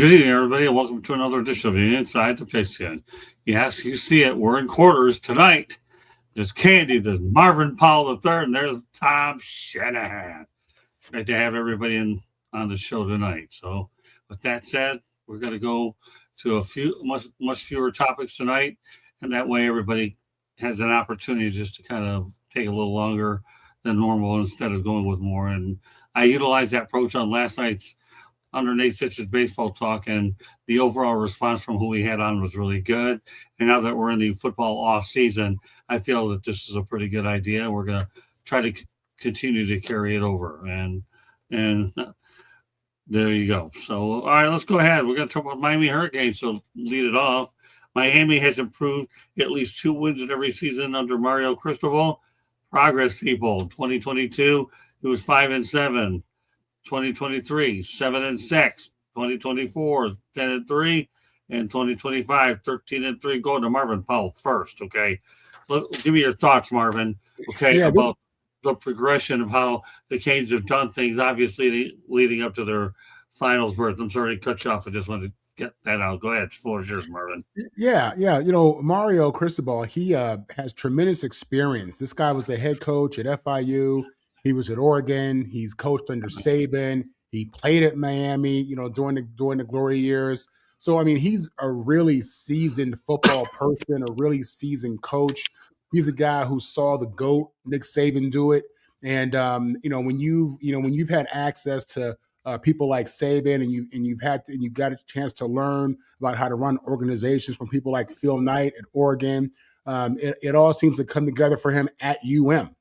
Good evening, everybody, and welcome to another edition of Inside the Pigskin. Yes, you see it. We're in quarters tonight. There's Candy, there's Marvin Powell III, and there's Tom Shanahan. Great to have everybody on the show tonight. So, with that said, we're going to go to a few much fewer topics tonight, and that way everybody has an opportunity just to kind of take a little longer than normal instead of going with more. And I utilized that approach on last night's under Nate Sitch's baseball talk, and the overall response from who we had on was really good. And now that we're in the football off season, I feel that this is a pretty good idea. We're going to try to continue to carry it over, and there you go. So, all right, let's go ahead. We're going to talk about Miami Hurricanes. So, lead it off. Miami has improved at least 2 wins in every season under Mario Cristobal. Progress, people. 2022, it was 5-7. 2023, 7-6, 2024, 10-3, and 2025, 13-3. Go to Marvin Powell first, okay? Give me your thoughts, Marvin, okay, about the progression of how the Canes have done things, obviously leading up to their finals berth. I'm sorry to cut you off. I just wanted to get that out. Go ahead. The floor is yours, Marvin. Yeah. Mario Cristobal, he has tremendous experience. This guy was the head coach at FIU. He was at Oregon. He's coached under Saban. He played at Miami, during the glory years. So, I mean, he's a really seasoned football person, a really seasoned coach. He's a guy who saw the GOAT, Nick Saban, do it. And when you've had access to people like Saban, and you've got a chance to learn about how to run organizations from people like Phil Knight at Oregon, it all seems to come together for him at UM.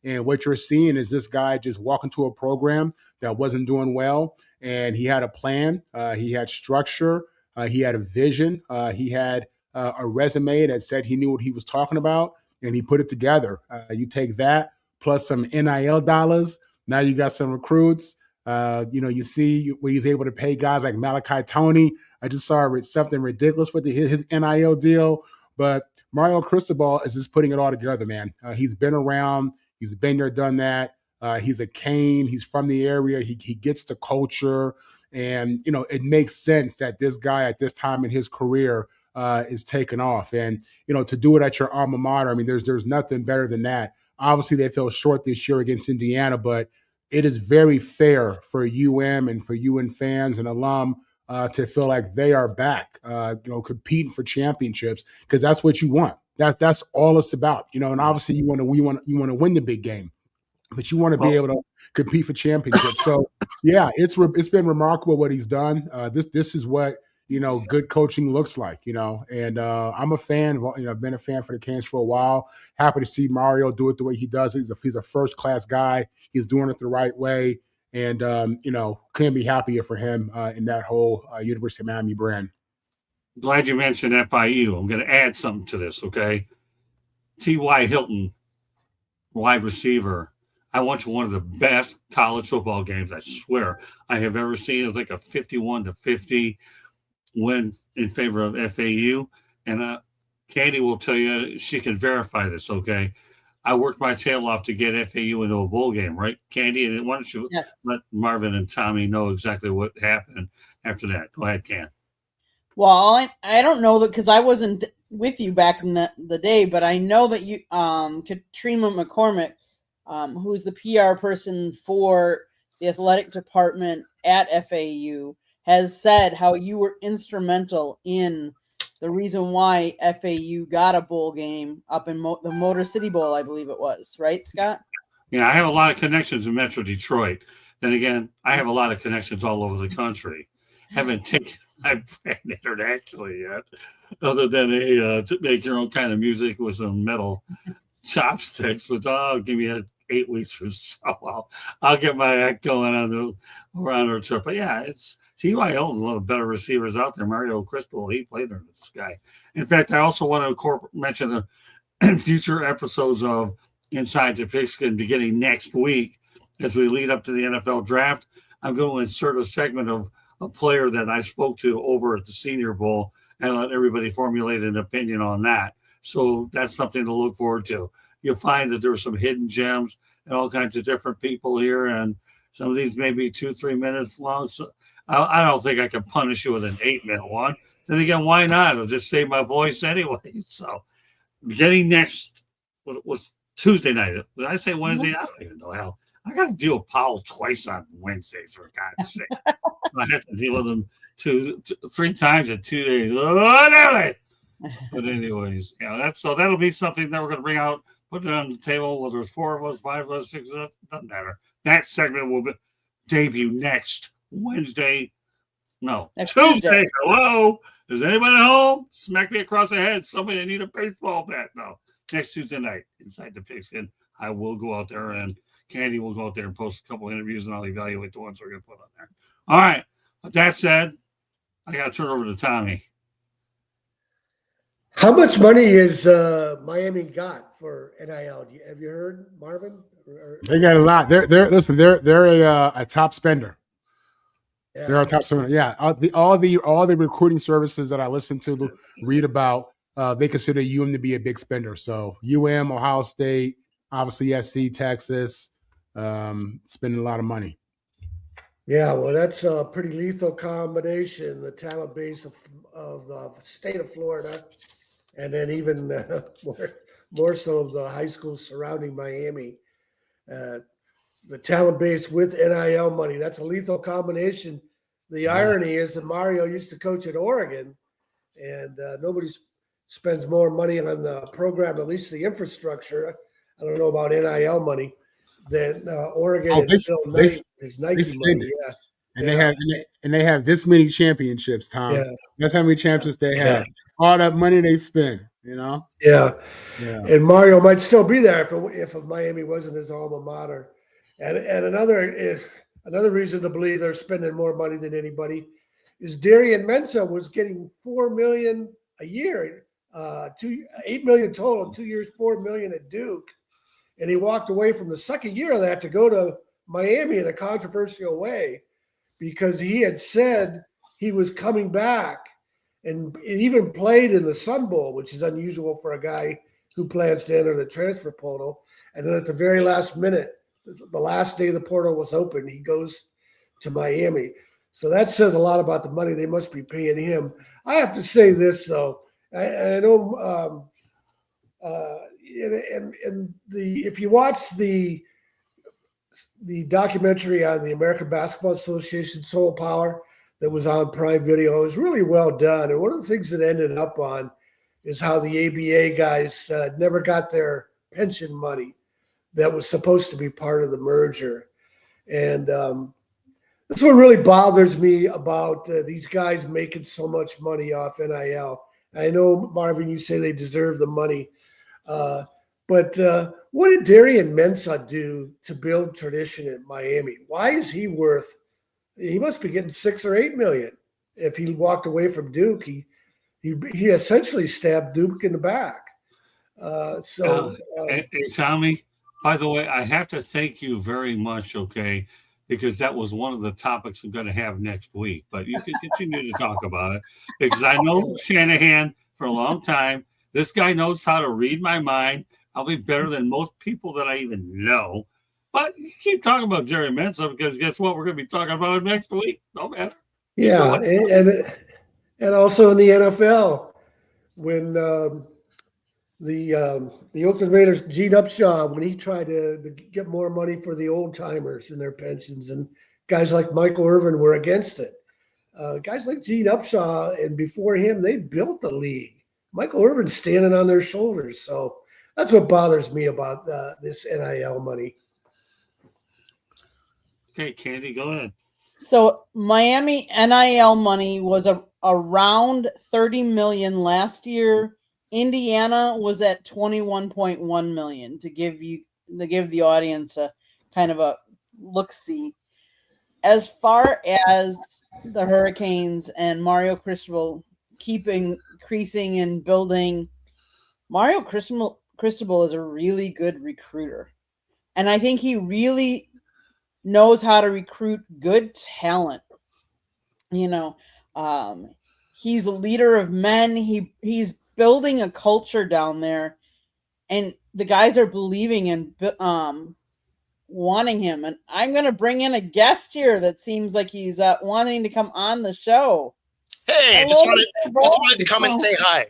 And what you're seeing is this guy just walk into a program that wasn't doing well, and he had a plan, he had structure, he had a vision, he had a resume that said he knew what he was talking about, and he put it together. You take that plus some NIL dollars, now you got some recruits. You see where he's able to pay guys like Malachi Tony. I just saw something ridiculous with his NIL deal, but Mario Cristobal is just putting it all together, man. He's been around. He's been there, done that. He's a Cane. He's from the area. He gets the culture. And, it makes sense that this guy at this time in his career is taking off. And, to do it at your alma mater, I mean, there's nothing better than that. Obviously, they fell short this year against Indiana, but it is very fair for UM and for UM fans and alum to feel like they are back, competing for championships, because that's what you want. That's all it's about, and obviously you want to win the big game, but you want to be able to compete for championships. So yeah, it's been remarkable what he's done. This is what good coaching looks like, and I'm a fan. I've been a fan for the Canes for a while. Happy to see Mario do it the way he does. He's a first class guy. He's doing it the right way, and couldn't be happier for him in that whole University of Miami brand. Glad you mentioned FIU. I'm going to add something to this, okay? T.Y. Hilton, wide receiver. I went to one of the best college football games, I swear, I have ever seen. It was like a 51-50 win in favor of FAU. And Candy will tell you, she can verify this, okay? I worked my tail off to get FAU into a bowl game, right, Candy? And why don't you let Marvin and Tommy know exactly what happened after that? Go ahead, Can. Well, I don't know that because I wasn't with you back in the day, but I know that you, Katrina McCormick, who's the PR person for the athletic department at FAU, has said how you were instrumental in the reason why FAU got a bowl game up in the Motor City Bowl, I believe it was, right, Scott? Yeah, I have a lot of connections in Metro Detroit. Then again, I have a lot of connections all over the country. Haven't taken my brand internationally yet, other than to make your own kind of music with some metal chopsticks. But give me 8 weeks or so. I'll get my act going around the trip. But yeah, it's T.Y. Hilton, one of the better receivers out there. Mario Cristobal, he played under this guy. In fact, I also want to mention the future episodes of Inside the Pigskin beginning next week as we lead up to the NFL draft. I'm going to insert a segment of a player that I spoke to over at the Senior Bowl and let everybody formulate an opinion on that. So that's something to look forward to. You'll find that there's some hidden gems and all kinds of different people here, and some of these may be 2-3 minutes long. So I don't think I can punish you with an 8-minute one. Then again, why not? It'll just save my voice anyway. So, beginning next was Tuesday night. Did I say Wednesday? I don't even know. Hell, I got to deal with Powell twice on Wednesdays, for God's sake. I have to deal with him 3 times in 2 days. But anyways, that'll be something that we're going to bring out, put it on the table. Whether it's 4 of us, 5 of us, 6 of us, doesn't matter. That segment will debut next Wednesday. No, Next Tuesday. Tuesday. Hello, is anybody home? Smack me across the head. Somebody that need a baseball bat. No, next Tuesday night inside the pigskin. I will go out there, and Candy will go out there and post a couple interviews, and I'll evaluate the ones we're going to put on there. All right. With that said, I got to turn over to Tommy. How much money is Miami got for NIL? Have you heard, Marvin? They got a lot. They're a top spender. Yeah. They're a top spender. Yeah, all the recruiting services that I listen to, read about, they consider UM to be a big spender. So UM, Ohio State, obviously SC, Texas, spending a lot of money. Yeah, well, that's a pretty lethal combination. The talent base of the state of Florida, and then even more so of the high schools surrounding Miami. The talent base with NIL money. That's a lethal combination. The irony is that Mario used to coach at Oregon, and nobody spends more money on the program, at least the infrastructure. I don't know about NIL money, than Oregon and Phil Knight is Nike money. Yeah. And they have this many championships, Tom. Yeah. That's how many championships they have. Yeah. All that money they spend, you know? Yeah. Yeah. And Mario might still be there if Miami wasn't his alma mater. And another reason to believe they're spending more money than anybody is Darian Mensah was getting $4 million a year, $8 million total, 2 years, $4 million at Duke. And he walked away from the second year of that to go to Miami in a controversial way because he had said he was coming back and even played in the Sun Bowl, which is unusual for a guy who plans to enter the transfer portal. And then at the very last minute, the last day the portal was open, he goes to Miami. So that says a lot about the money they must be paying him. I have to say this, though. I know if you watch the documentary on the American Basketball Association, Soul Power, that was on Prime Video, it was really well done. And one of the things it ended up on is how the ABA guys never got their pension money that was supposed to be part of the merger. And that's what really bothers me about these guys making so much money off NIL. I know, Marvin, you say they deserve the money. But what did Darian Mensah do to build tradition at Miami? Why is he worth? He must be getting $6 or $8 million. If he walked away from Duke, he essentially stabbed Duke in the back. Hey, Tommy, by the way, I have to thank you very much. Okay, because that was one of the topics I'm going to have next week. But you can continue to talk about it because I know Shanahan for a long time. This guy knows how to read my mind. I'll be better than most people that I even know. But you keep talking about Jerry Mensah because guess what? We're going to be talking about him next week. No matter. Yeah, and also in the NFL, when the Oakland Raiders, Gene Upshaw, when he tried to get more money for the old timers and their pensions, and guys like Michael Irvin were against it. Guys like Gene Upshaw and before him, they built the league. Michael Irvin's standing on their shoulders. So that's what bothers me about this NIL money. Okay, Candy, go ahead. So Miami NIL money was around $30 million last year. Indiana was at $21.1 million to give the audience a kind of a look-see. As far as the Hurricanes and Mario Cristobal keep increasing and building, Mario Cristobal is a really good recruiter. And I think he really knows how to recruit good talent. You know, he's a leader of men. He's building a culture down there, and the guys are believing in wanting him, and I'm going to bring in a guest here that seems like he's wanting to come on the show. Hey, Hello, just Mr. Bo. wanted to come and say hi.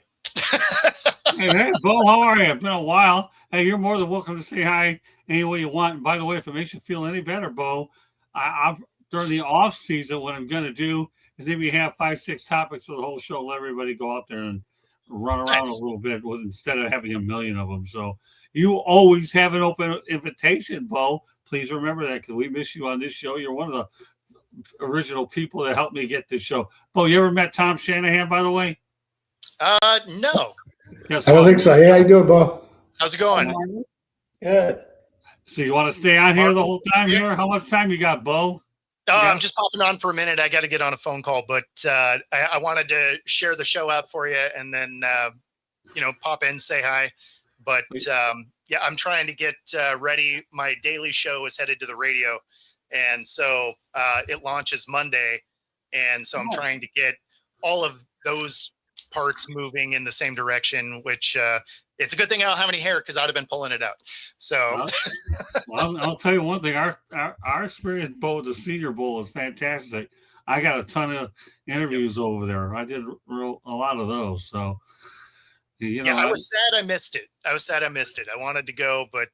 Hey, Bo, how are you? It's been a while. Hey, you're more than welcome to say hi any way you want. And by the way, if it makes you feel any better, Bo, I'm during the off season, what I'm going to do is maybe have 5-6 topics for the whole show. Let everybody go out there and run around Nice. a little bit instead of having a million of them. So you always have an open invitation, Bo. Please remember that, because we miss you on this show. You're one of the original people that helped me get this show. Bo, you ever met Tom Shanahan, by the way? No. Guess I don't what? think so. Hey, how you doing, Bo? How's it going? Yeah. So you want to stay on here the whole time here? How much time you got, Bo? I'm just popping on for a minute. I got to get on a phone call, but I wanted to share the show out for you and then, pop in, say hi. But yeah, I'm trying to get ready. My daily show is headed to the radio. And so it launches Monday. And so I'm trying to get all of those parts moving in the same direction, which it's a good thing I don't have any hair because I'd have been pulling it out. So well, I'll tell you one thing. Our experience, Bo, with the Senior Bowl is fantastic. I got a ton of interviews over there. I did a lot of those. So, I was sad I missed it. I wanted to go, but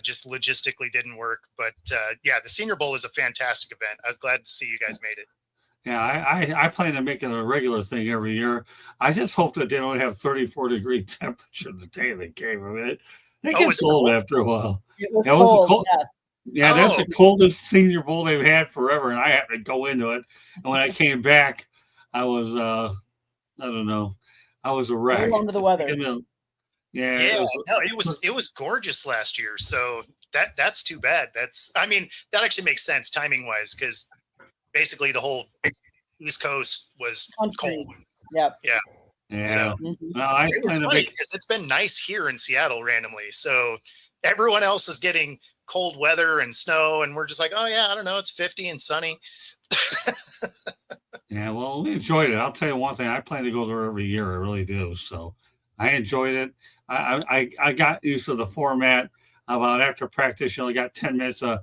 just logistically didn't work. But yeah, the Senior Bowl is a fantastic event. I was glad to see you guys made it. Yeah, I plan to make it a regular thing every year. I just hope that they don't have 34-degree temperature the day they came. I mean, they get cold after a while. It was cold. Yes. Yeah, that's the coldest Senior Bowl they've had forever, and I happened to go into it. And when I came back, I was I don't know, I was a wreck. Under the weather. Yeah, it was gorgeous last year. So that's too bad. That actually makes sense timing wise, because basically the whole East Coast was cold. Yep. Yeah. So no, it was funny because it's been nice here in Seattle randomly. So everyone else is getting cold weather and snow, and we're just like, oh yeah, I don't know, it's 50 and sunny. Yeah, well, we enjoyed it. I'll tell you one thing. I plan to go there every year. I really do. So I enjoyed it. I got used to the format. About after practice, you only got 10 minutes to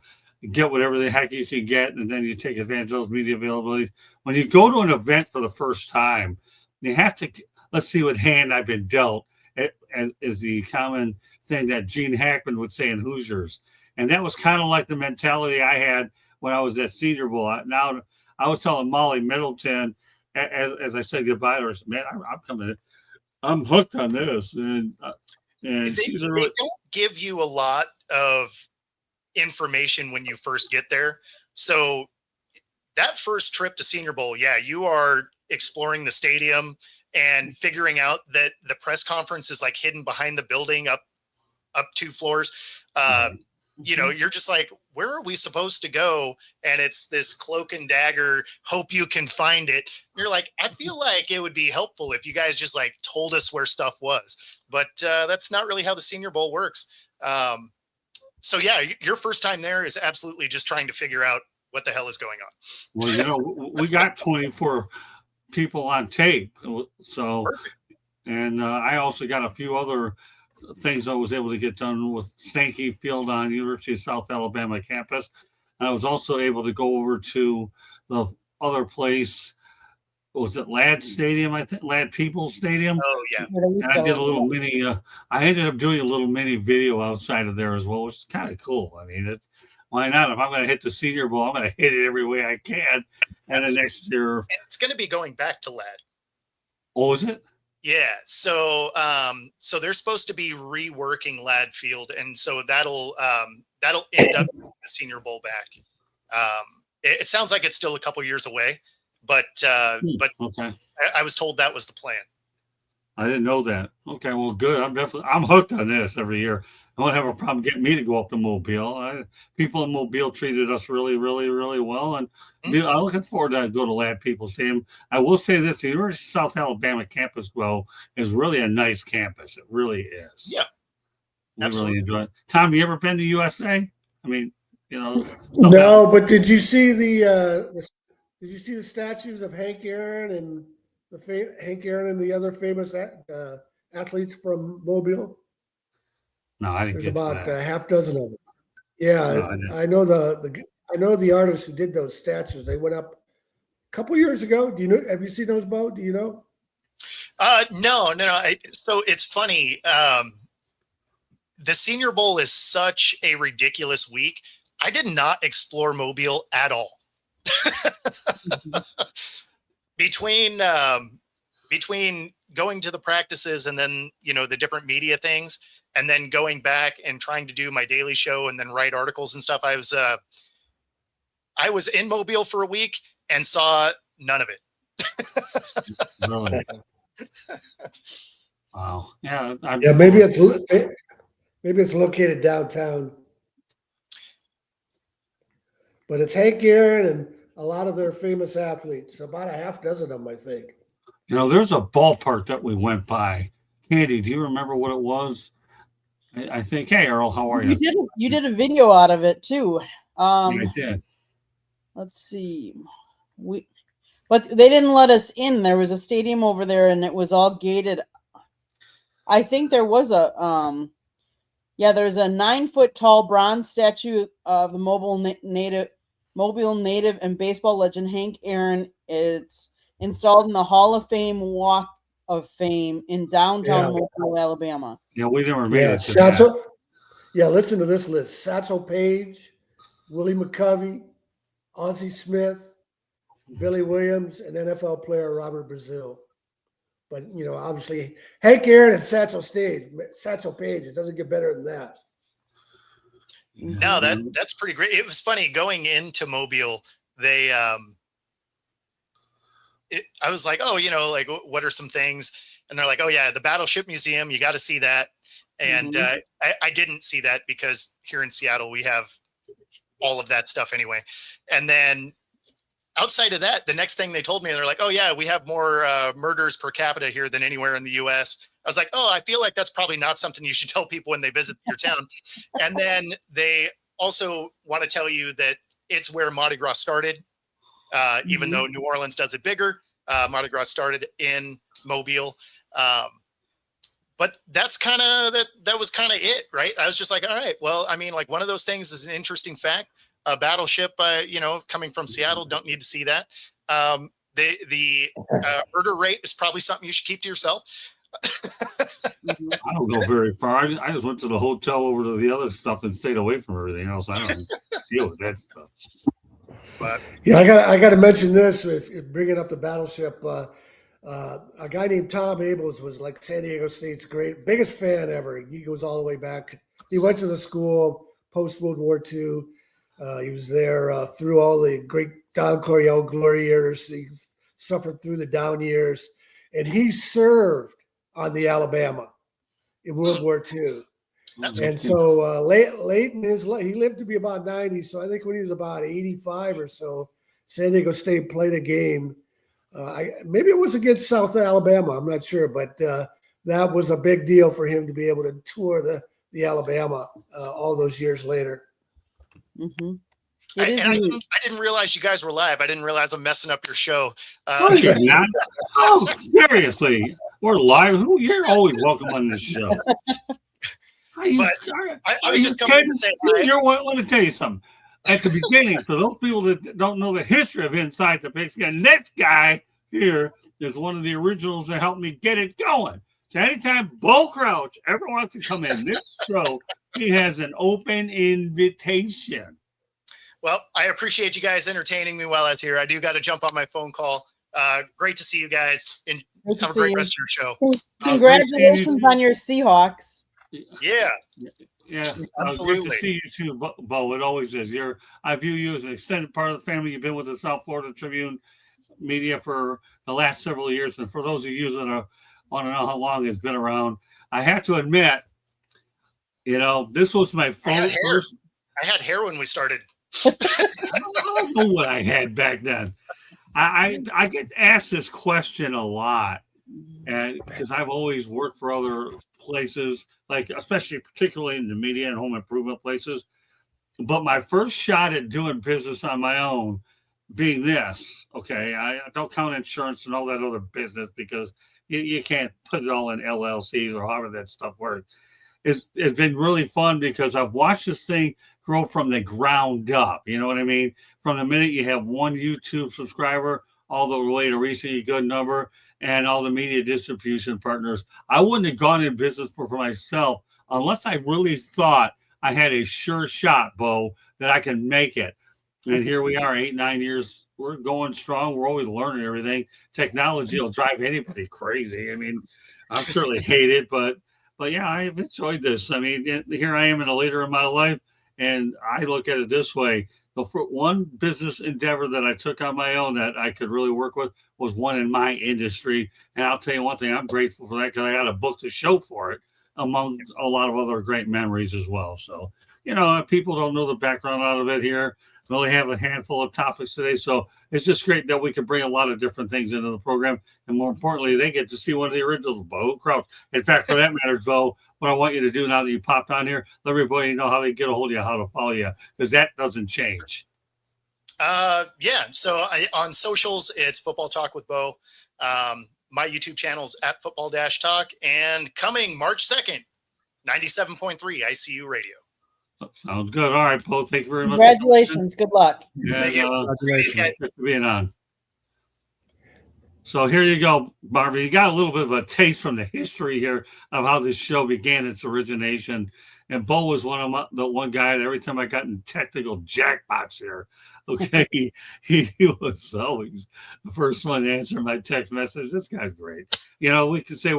get whatever the heck you can get, and then you take advantage of those media availabilities. When you go to an event for the first time, you have to, let's see what hand I've been dealt, is the common thing that Gene Hackman would say in Hoosiers. And that was kind of like the mentality I had when I was at Senior Bowl. Now, I was telling Molly Middleton, as I said goodbye to her, man, I'm coming in. I'm hooked on this. And they don't give you a lot of information when you first get there. So that first trip to Senior Bowl, yeah, you are exploring the stadium and figuring out that the press conference is like hidden behind the building up 2 floors. You're just like, where are we supposed to go? And it's this cloak and dagger, hope you can find it. You're like, I feel like it would be helpful if you guys just like told us where stuff was, but that's not really how the Senior Bowl works. So yeah, your first time there is absolutely just trying to figure out what the hell is going on. Well, we got 24 people on tape. So, perfect. And I also got a few other things I was able to get done with Stanky Field on University of South Alabama campus. And I was also able to go over to the other place. Was it Ladd Stadium? I think Ladd Peoples Stadium. Oh yeah. And I did a little mini. I ended up doing a little mini video outside of there as well, which is kind of cool. I mean, why not? If I'm going to hit the Senior Bowl, I'm going to hit it every way I can. And then next year, and it's going to be going back to Ladd. Oh, is it? Yeah. So they're supposed to be reworking Ladd Field, and so that'll end up the Senior Bowl back. It sounds like it's still a couple years away. But okay. I was told that was the plan. I didn't know that. Okay, well, good. I'm hooked on this every year. I won't have a problem getting me to go up to Mobile. People in Mobile treated us really, really, really well, and I'm looking forward to go to Ladd Peoples Stadium. I will say this: the University of South Alabama campus, is really a nice campus. It really is. Yeah, we absolutely really enjoy it. Tom, you ever been to USA? I mean, no, but did you see the statues of Hank Aaron and the other famous athletes from Mobile? No, I didn't. There's about a half dozen of them. Yeah, No, I didn't. I know the artists who did those statues. They went up a couple years ago. Do you know? Have you seen those, Bo? Do you know? No. So it's funny. The Senior Bowl is such a ridiculous week. I did not explore Mobile at all. between going to the practices and then the different media things, and then going back and trying to do my daily show and then write articles and stuff, I was in Mobile for a week and saw none of it. Really? Wow. Yeah. Yeah, maybe it's located downtown, but it's Hank Aaron and a lot of their famous athletes. About a half dozen of them, I think. There's a ballpark that we went by. Candy, do you remember what it was? I think. Hey, Earl, how are you? You did a video out of it too. Yeah, I did. Let's see. But they didn't let us in. There was a stadium over there, and it was all gated. I think there was there's a 9-foot tall bronze statue of the Mobile native and baseball legend Hank Aaron. It's installed in the Hall of Fame Walk of Fame in downtown Mobile, Alabama. Yeah, we never made it to Satchel, that. Yeah, listen to this list: Satchel Paige, Willie McCovey, Ozzie Smith, Billy Williams, and NFL player Robert Brazil. But obviously Hank Aaron and Satchel Paige. It doesn't get better than that. No, that's pretty great. It was funny going into Mobile. They, I was like, oh, like what are some things? And they're like, oh yeah, the Battleship Museum. You got to see that. And I didn't see that because here in Seattle we have all of that stuff anyway. And then outside of that, the next thing they told me, they're like, oh yeah, we have more murders per capita here than anywhere in the US. I was like, oh, I feel like that's probably not something you should tell people when they visit your town. And then they also want to tell you that it's where Mardi Gras started, even though New Orleans does it bigger. Mardi Gras started in Mobile. But that's kind of that was kind of it, right? I was just like, all right, well, I mean, like one of those things is an interesting fact. A battleship, coming from Seattle, don't need to see that. The murder rate is probably something you should keep to yourself. I don't go very far. I just went to the hotel over to the other stuff and stayed away from everything else. I don't deal with that stuff. But yeah, I got to mention this. If bringing up the battleship, a guy named Tom Abels was like San Diego State's biggest fan ever. He goes all the way back. He went to the school post World War II. He was there through all the great Don Coryell glory years. He suffered through the down years, and he served on the Alabama in World War II. And so late in his life, he lived to be about 90. So I think when he was about 85 or so, San Diego State played a game. Maybe it was against South Alabama. I'm not sure, but that was a big deal for him to be able to tour the Alabama all those years later. Mm-hmm. I didn't realize you guys were live. I didn't realize I'm messing up your show. Oh, seriously, we're live. You're always welcome on this show. I was just coming to say hi. Let me tell you something. At the beginning, for those people that don't know the history of Inside the Pigskin, this guy here is one of the originals that helped me get it going. So anytime Bo Crouch ever wants to come in this show, he has an open invitation. Well, I appreciate you guys entertaining me while I was here. I do got to jump on my phone call. Great to see you guys. And have a great rest of your show. Congratulations on your Seahawks. Yeah. Yeah, absolutely. Good to see you too, Bo. It always is. I view you as an extended part of the family. You've been with the South Florida Tribune media for the last several years, and for those of you that want to know how long it's been around, I have to admit, this was my first. I had hair when we started. I don't know what I had back then. I get asked this question a lot, and because I've always worked for other places, like particularly in the media and home improvement places. But my first shot at doing business on my own being this, okay, I don't count insurance and all that other business because you can't put it all in LLCs or however that stuff works. it's been really fun because I've watched this thing grow from the ground up. You know what I mean? From the minute you have one YouTube subscriber all the way to reaching a good number and all the media distribution partners. I wouldn't have gone in business for myself unless I really thought I had a sure shot, Bo, that I can make it. And here we are, 8, 9 years. We're going strong. We're always learning everything. Technology will drive anybody crazy. I mean, I certainly hate it, but yeah, I've enjoyed this. I mean, here I am in a later in my life, and I look at it this way: the one business endeavor that I took on my own that I could really work with was one in my industry. And I'll tell you one thing: I'm grateful for that because I got a book to show for it, among a lot of other great memories as well. So, people don't know the background out of it here. We only have a handful of topics today, so it's just great that we can bring a lot of different things into the program, and more importantly, they get to see one of the originals, Bo Crouch. In fact, for that matter, Bo, what I want you to do now that you popped on here, let everybody know how they get a hold of you, how to follow you, because that doesn't change. Yeah. So on socials, it's Football Talk with Bo. My YouTube channel is at Football-Talk, and coming March 2nd, 97.3 ICU Radio. Sounds good. All right, Bo. Thank you very much. Congratulations. Good luck. Thank you. Congratulations. Thanks for being on. So here you go, Marvin. You got a little bit of a taste from the history here of how this show began its origination. And Bo was the one guy that every time I got in technical jackpots here, okay, he was always the first one to answer my text message. This guy's great. We could say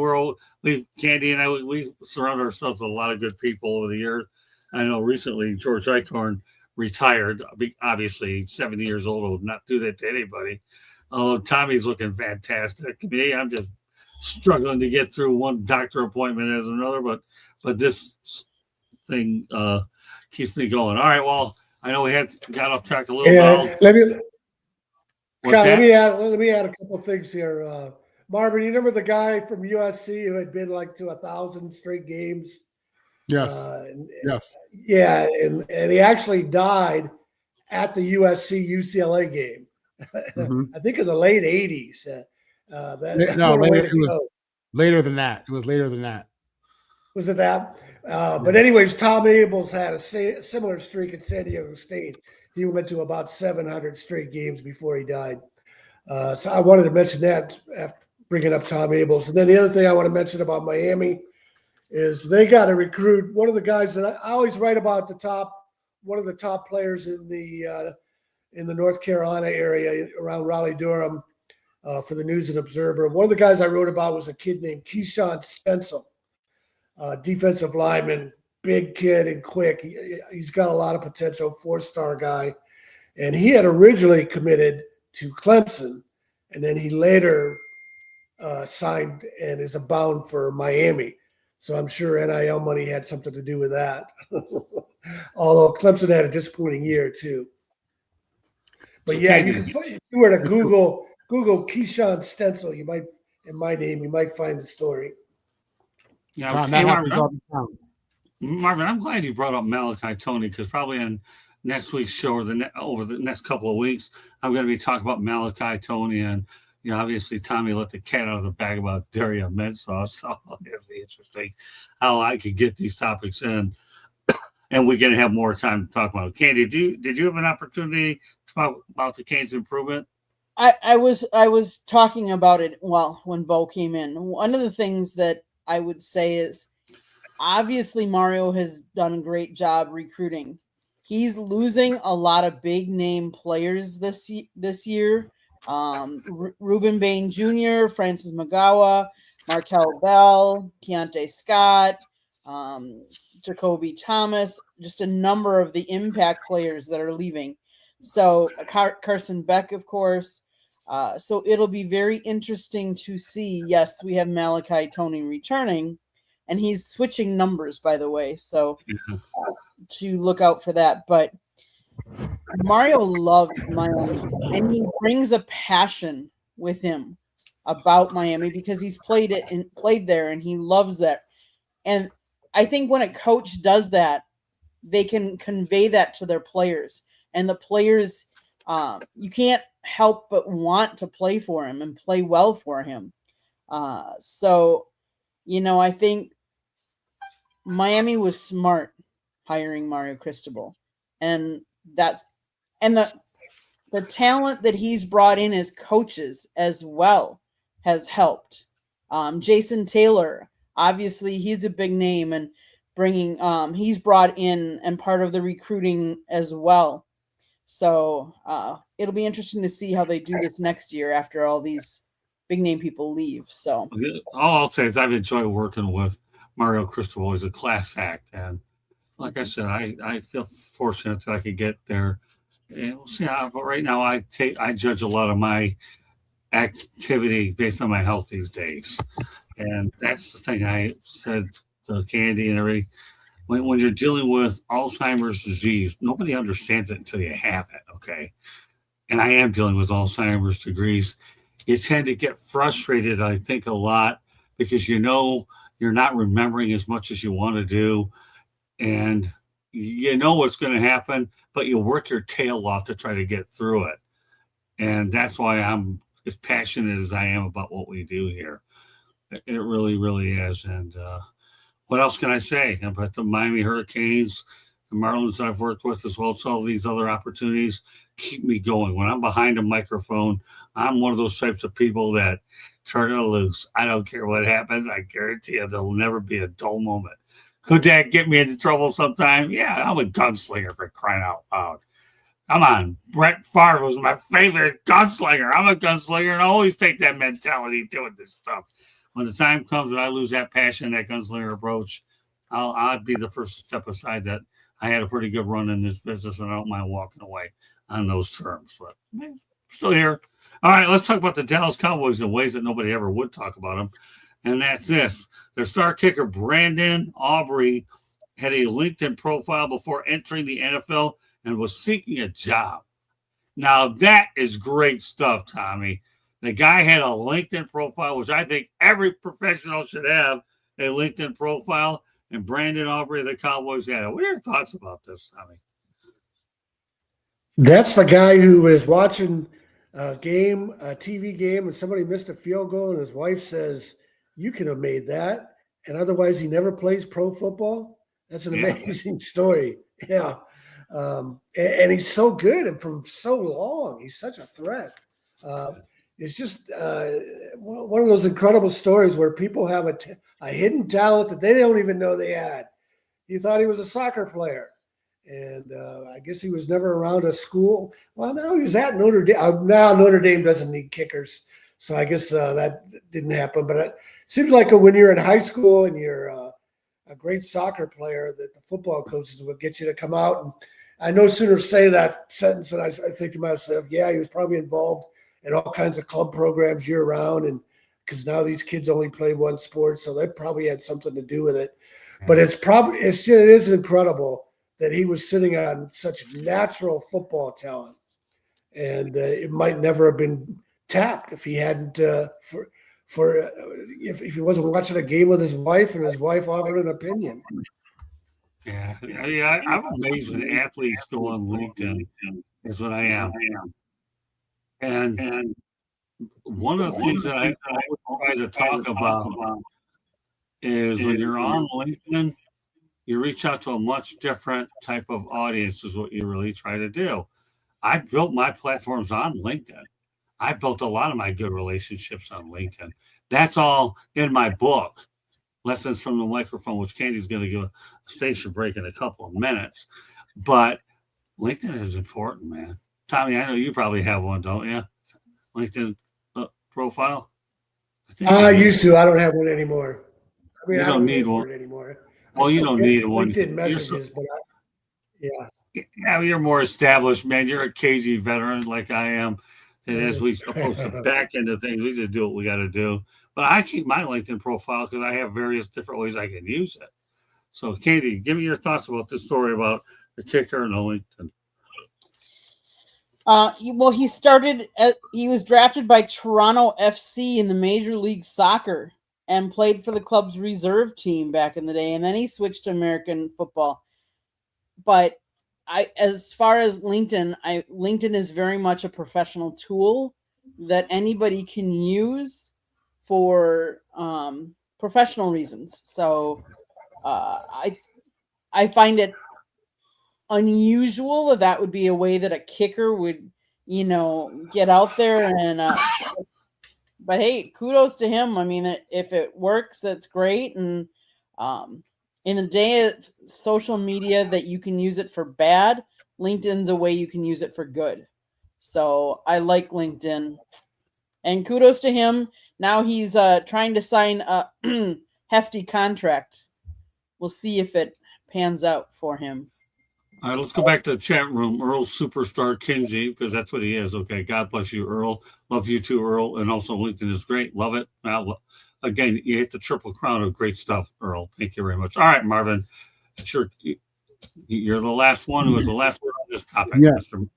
Candy and I, we surround ourselves with a lot of good people over the years. I know recently George Eichhorn retired, obviously 70 years old, would not do that to anybody. Tommy's looking fantastic. Me, I'm just struggling to get through one doctor appointment as another, but this thing keeps me going. All right, well, I know we got off track a little bit. Let me add a couple things here. Marvin, you remember the guy from USC who had been to 1,000 straight games? Yes. Yes. Yeah, and he actually died at the USC UCLA game. Mm-hmm. I think in the late 80s. Later than that. It was later than that. Was it that? But anyways, Tom Abels had a similar streak at San Diego State. He went to about 700 straight games before he died. So I wanted to mention that after bringing up Tom Abels. And then the other thing I want to mention about Miami is they got to recruit one of the guys that I always write about one of the top players in the North Carolina area around Raleigh-Durham for the News and Observer. One of the guys I wrote about was a kid named Keyshawn Stencil, defensive lineman, big kid and quick. He's got a lot of potential, 4-star guy. And he had originally committed to Clemson, and then he later signed and is bound for Miami. So I'm sure NIL money had something to do with that. Although Clemson had a disappointing year too. But yeah, if you were to Google Keyshawn Stencil, you might find the story. Yeah, Marvin, I'm glad you brought up Malachi Tony because probably on next week's show or over the next couple of weeks, I'm going to be talking about Malachi Tony and. Obviously, Tommy let the cat out of the bag about Darian Mensah, so it'll be interesting how I could get these topics in, and we're going to have more time to talk about it. Candy, did you have an opportunity to talk about the Canes improvement? I was talking about it when Bo came in. One of the things that I would say is obviously Mario has done a great job recruiting. He's losing a lot of big name players this year. Ruben Bain Jr., Francis Magawa, Markel Bell, Keontae Scott, Jacoby Thomas, just a number of the impact players that are leaving. So Carson Beck, of course. So it'll be very interesting to see. Yes, we have Malachi Tony returning, and he's switching numbers, by the way. So to look out for that. But Mario loves Miami, and he brings a passion with him about Miami because he's played there, and he loves that. And I think when a coach does that, they can convey that to their players, and the players, you can't help but want to play for him and play well for him. So, I think Miami was smart hiring Mario Cristobal, and the talent that he's brought in as coaches as well has helped. Jason Taylor, obviously, he's a big name, and bringing he's brought in and part of the recruiting as well. So it'll be interesting to see how they do this next year after all these big name people leave. So All I'll say is I've enjoyed working with Mario Cristobal. He's a class act, and like I said, I feel fortunate that I could get there. And we'll see how. But right now, I judge a lot of my activity based on my health these days, and that's the thing I said to Candy and everybody. When you're dealing with Alzheimer's disease, nobody understands it until you have it. Okay, and I am dealing with Alzheimer's disease. You tend to get frustrated, I think, a lot because you're not remembering as much as you want to do, and you know what's going to happen, but you work your tail off to try to get through it. And that's why I'm as passionate as I am about what we do here. It really, really is. And what else can I say about the Miami Hurricanes, the Marlins that I've worked with, as well as all these other opportunities? Keep me going. When I'm behind a microphone, I'm one of those types of people that turn it loose. I don't care what happens. I guarantee you there'll never be a dull moment. Could that get me into trouble sometime? Yeah, I'm a gunslinger, for crying out loud. Come on. Brett Favre was my favorite gunslinger. I'm a gunslinger and I always take that mentality doing this stuff. When the time comes that I lose that passion, that gunslinger approach, I'll be the first to step aside that I had a pretty good run in this business and I don't mind walking away on those terms. But I'm still here. All right, let's talk about the Dallas Cowboys in ways that nobody ever would talk about them. And that's this. Their star kicker, Brandon Aubrey, had a LinkedIn profile before entering the NFL and was seeking a job. Now, that is great stuff, Tommy. The guy had a LinkedIn profile, which I think every professional should have a LinkedIn profile, and Brandon Aubrey of the Cowboys had it. What are your thoughts about this, Tommy? That's the guy who was watching a TV game, and somebody missed a field goal, and his wife says, "You could have made that," and otherwise he never plays pro football. That's an amazing story. Yeah. And he's so good and from so long. He's such a threat. It's just one of those incredible stories where people have a hidden talent that they don't even know they had. He thought he was a soccer player. And I guess he was never around a school. Well, no, he was at Notre Dame. Now Notre Dame doesn't need kickers. So I guess that didn't happen. But it seems like when you're in high school and you're a great soccer player, that the football coaches will get you to come out. And I no sooner say that sentence than I think to myself, yeah, he was probably involved in all kinds of club programs year round. And because now these kids only play one sport, so that probably had something to do with it. But it is incredible that he was sitting on such natural football talent. And it might never have been tapped if he hadn't if he wasn't watching a game with his wife and his wife offered an opinion. Yeah, I'm amazed when athletes go on LinkedIn. Is what I am. And one of the things that I would try to talk about is when you're on LinkedIn, you reach out to a much different type of audience is what you really try to do. I built my platforms on LinkedIn. I built a lot of my good relationships on LinkedIn. That's all in my book, Lessons from the Microphone, which Candy's going to give a station break in a couple of minutes. But LinkedIn is important, man. Tommy, I know you probably have one, don't you? LinkedIn profile? I used to. I don't have one anymore. I mean, you don't need one anymore. Well, you don't need one. LinkedIn messages, but yeah, you're more established, man. You're a KG veteran like I am. And as we approach the back end of things, we just do what we got to do. But I keep my LinkedIn profile because I have various different ways I can use it. So, Katie, give me your thoughts about this story about the kicker and the LinkedIn. Well, he was drafted by Toronto FC in the Major League Soccer and played for the club's reserve team back in the day. And then he switched to American football. But as far as LinkedIn, LinkedIn is very much a professional tool that anybody can use for professional reasons. So I find it unusual that would be a way that a kicker would, get out there and. But hey, kudos to him. I mean, if it works, that's great. And um, in the day of social media that you can use it for bad, LinkedIn's a way you can use it for good. So I like LinkedIn, and kudos to him. Now he's trying to sign a hefty contract. We'll see if it pans out for him. All right, let's go back to the chat room. Earl Superstar Kinsey, because that's what he is. Okay, God bless you, Earl. Love you too, Earl. And also LinkedIn is great. Love it. Again, you hit the triple crown of great stuff, Earl. Thank you very much. All right, Marvin. You're the last one who is the last word on this topic, Yeah. Mr.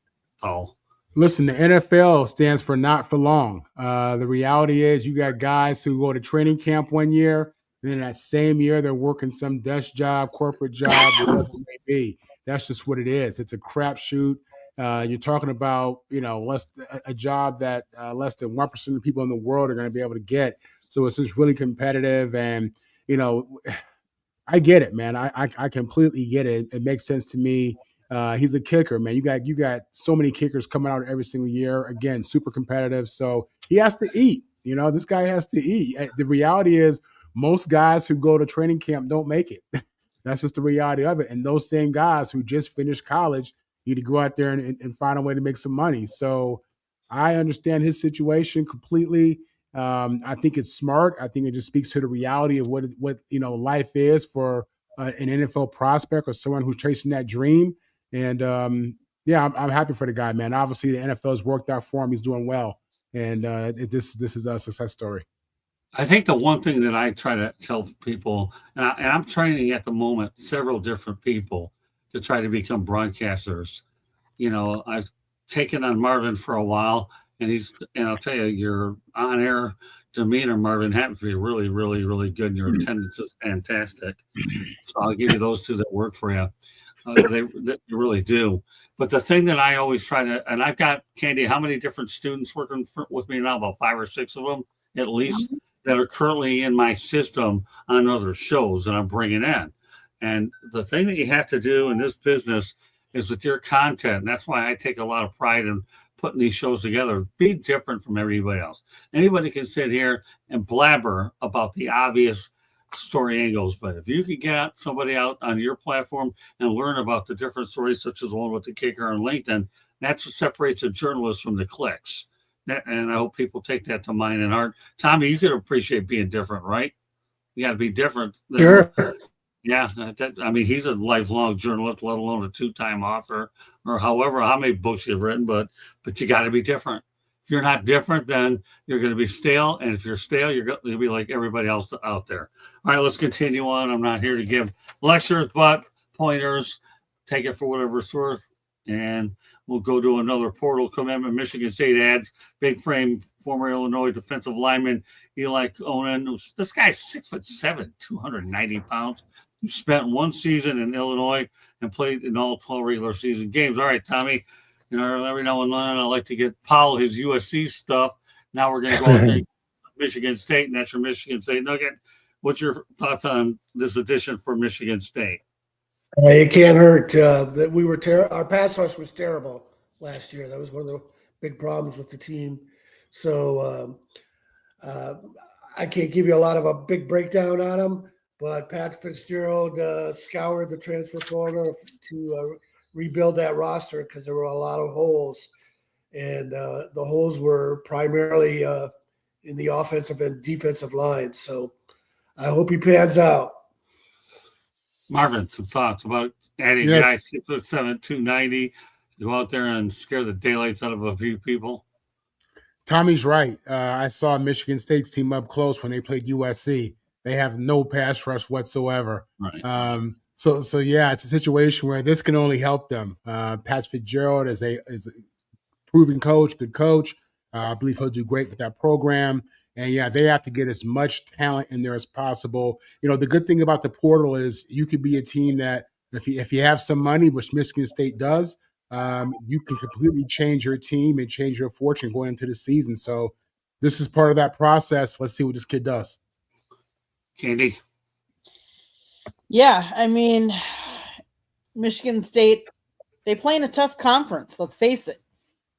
Paul. Listen, the NFL stands for not for long. The reality is you got guys who go to training camp one year, and then that same year they're working some desk job, corporate job, whatever it may be. That's just what it is. It's a crapshoot. You're talking about, a job that less than 1% of the people in the world are going to be able to get. So it's just really competitive, and I get it, man. I completely get it. It makes sense to me. He's a kicker, man. You got so many kickers coming out every single year. Again, super competitive. So he has to eat. This guy has to eat. The reality is most guys who go to training camp don't make it. That's just the reality of it. And those same guys who just finished college need to go out there and find a way to make some money. So I understand his situation completely. I think it's smart. I think it just speaks to the reality of what life is for an NFL prospect or someone who's chasing that dream. And I'm happy for the guy, man. Obviously, the NFL has worked out for him. He's doing well, and this is a success story. I think the one thing that I try to tell people, and I'm training at the moment several different people to try to become broadcasters. I've taken on Marvin for a while, and I'll tell you, your on-air demeanor, Marvin, happens to be really, really, really good, and your attendance is fantastic. So I'll give you those two that work for you. They really do. But the thing that I always try to, and I've got, Candy, how many different students working with me now? About 5 or 6 of them, at least, that are currently in my system on other shows that I'm bringing in. And the thing that you have to do in this business is with your content. And that's why I take a lot of pride in putting these shows together. Be different from everybody else. Anybody can sit here and blabber about the obvious story angles, but if you could get somebody out on your platform and learn about the different stories, such as the one with the kicker on LinkedIn, that's what separates a journalist from the clicks. And I hope people take that to mind and heart. Tommy, you can appreciate being different, right? You got to be different. Sure. Yeah. He's a lifelong journalist, let alone a 2-time author or how many books you've written, but you got to be different. If you're not different, then you're going to be stale. And if you're stale, you're going to be like everybody else out there. All right, let's continue on. I'm not here to give lectures, but pointers. Take it for whatever it's worth. And we'll go to another portal commitment. Michigan State adds big frame, former Illinois defensive lineman Eli Conan. This guy's 6'7", 290 pounds. Who spent 1 season in Illinois and played in all 12 regular season games. All right, Tommy. Every now and then I like to get Powell his USC stuff. Now we're going to go to Michigan State, and that's your Michigan State Nugget. What's your thoughts on this addition for Michigan State? It can't hurt that we were our pass rush was terrible last year. That was one of the big problems with the team. So I can't give you a lot of a big breakdown on them, but Pat Fitzgerald scoured the transfer portal to rebuild that roster because there were a lot of holes, and the holes were primarily in the offensive and defensive line. So I hope he pans out. Marvin, some thoughts about adding guys 6'7", 290 to go out there and scare the daylights out of a few people? Tommy's right. I saw Michigan State's team up close when they played USC. They have no pass rush whatsoever. Right. So yeah, it's a situation where this can only help them. Pat Fitzgerald is a proven coach, good coach. I believe he'll do great with that program. And yeah, they have to get as much talent in there as possible. The good thing about the portal is you could be a team that if you have some money, which Michigan State does, you can completely change your team and change your fortune going into the season. So this is part of that process. Let's see what this kid does. Candy. Yeah, I mean, Michigan State, they play in a tough conference. Let's face it.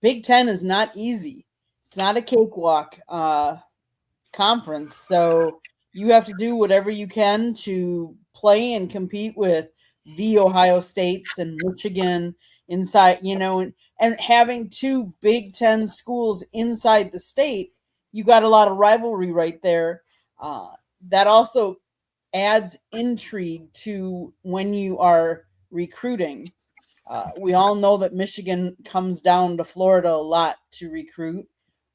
Big Ten is not easy. It's not a cakewalk conference. So you have to do whatever you can to play and compete with the Ohio States and Michigan inside, and having two Big Ten schools inside the state, you got a lot of rivalry right there. That also adds intrigue to when you are recruiting. We all know that Michigan comes down to Florida a lot to recruit.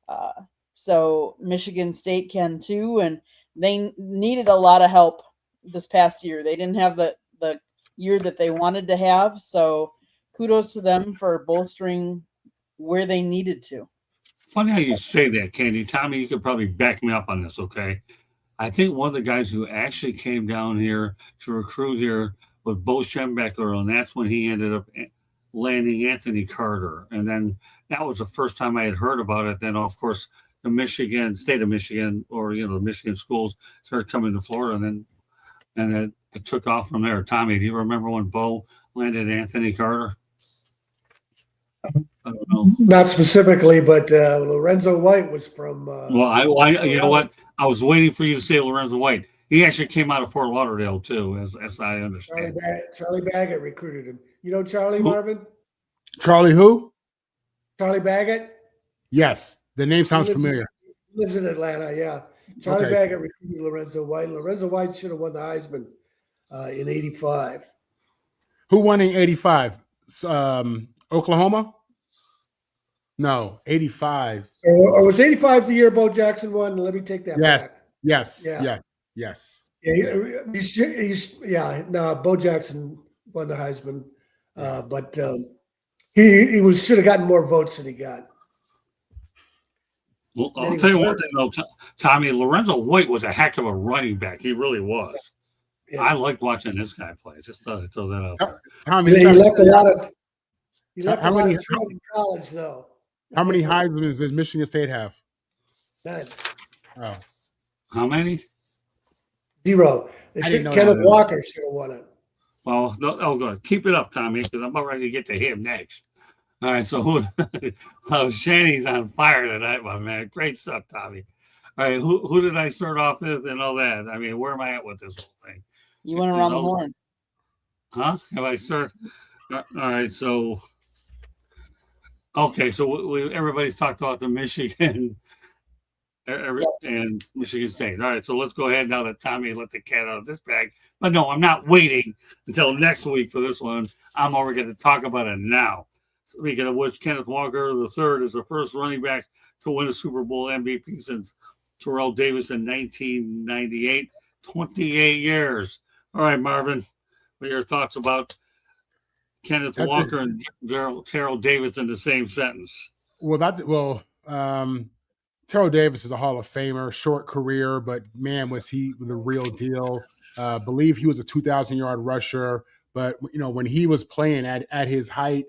Uh, so Michigan State can too, and they needed a lot of help this past year. They didn't have the year that they wanted to have. So kudos to them for bolstering where they needed to. Funny how you say that, Candy. Tommy, you could probably back me up on this, okay? I think one of the guys who actually came down here to recruit here was Bo Schembechler, and that's when he ended up landing Anthony Carter. And then that was the first time I had heard about it. Then, of course, the state of Michigan, or the Michigan schools started coming to Florida, and it took off from there. Tommy, do you remember when Bo landed Anthony Carter? I don't know. Not specifically, but Lorenzo White was from. Well, you know what? I was waiting for you to say Lorenzo White. He actually came out of Fort Lauderdale too, as I understand. Charlie Baggett recruited him. You know Charlie, Marvin? Charlie who? Charlie Baggett? Yes. The name sounds familiar. He lives in Atlanta, yeah. Charlie Baggett recruited Lorenzo White. Lorenzo White should have won the Heisman in 85. Who won in 85? Oklahoma? No, 85. Or was 85 the year Bo Jackson won? Let me take that back. Yes. Yeah, no, Bo Jackson won the Heisman, but he should have gotten more votes than he got. Well, I'll tell you one thing though, Tommy. Lorenzo White was a heck of a running back. He really was. Yeah. I liked watching this guy play. Just throw that out there. Tommy, he left a lot of. He left a lot of trouble in college, though. How many Heismans does Michigan State have? 9. Oh. How many? 0. Kenneth Walker should have won it. Well, good. Keep it up, Tommy, because I'm about ready to get to him next. All right, so Shanny's on fire tonight, my man. Great stuff, Tommy. All right, who did I start off with and all that? I mean, where am I at with this whole thing? You went around the horn. Huh? Have I started? All right, so everybody's talked about the Michigan and Michigan State. All right, so let's go ahead now that Tommy let the cat out of this bag. But no, I'm not waiting until next week for this one. I'm already going to talk about it now. Speaking of which, Kenneth Walker III is the first running back to win a Super Bowl MVP since Terrell Davis in 1998. 28 years. All right, Marvin, what are your thoughts about Kenneth Walker and Terrell Davis in the same sentence? Terrell Davis is a Hall of Famer, short career, but man, was he the real deal. Believe he was a 2,000-yard rusher, but when he was playing at his height,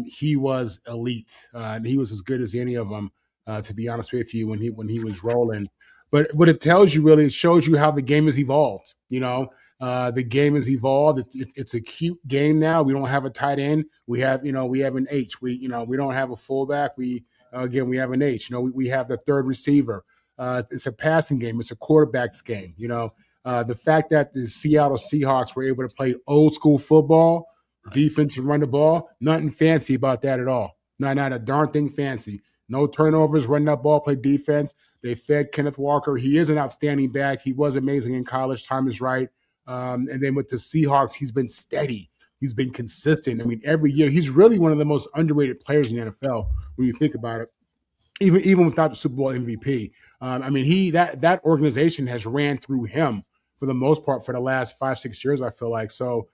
he was elite. And he was as good as any of them, to be honest with you, when he was rolling. But what it tells you really, it shows you how the game has evolved. The game has evolved. It's a cute game now. We don't have a tight end. We have an H. We don't have a fullback. We have an H. We have the third receiver. It's a passing game. It's a quarterback's game. The fact that the Seattle Seahawks were able to play old school football, defense and run the ball, nothing fancy about that at all. Not a darn thing fancy. No turnovers, run that ball, play defense. They fed Kenneth Walker. He is an outstanding back. He was amazing in college. Time is right. And then with the Seahawks, he's been steady. He's been consistent. I mean, every year, he's really one of the most underrated players in the NFL when you think about it, even without the Super Bowl MVP. That organization has ran through him for the most part for the last 5-6 years, I feel like. So,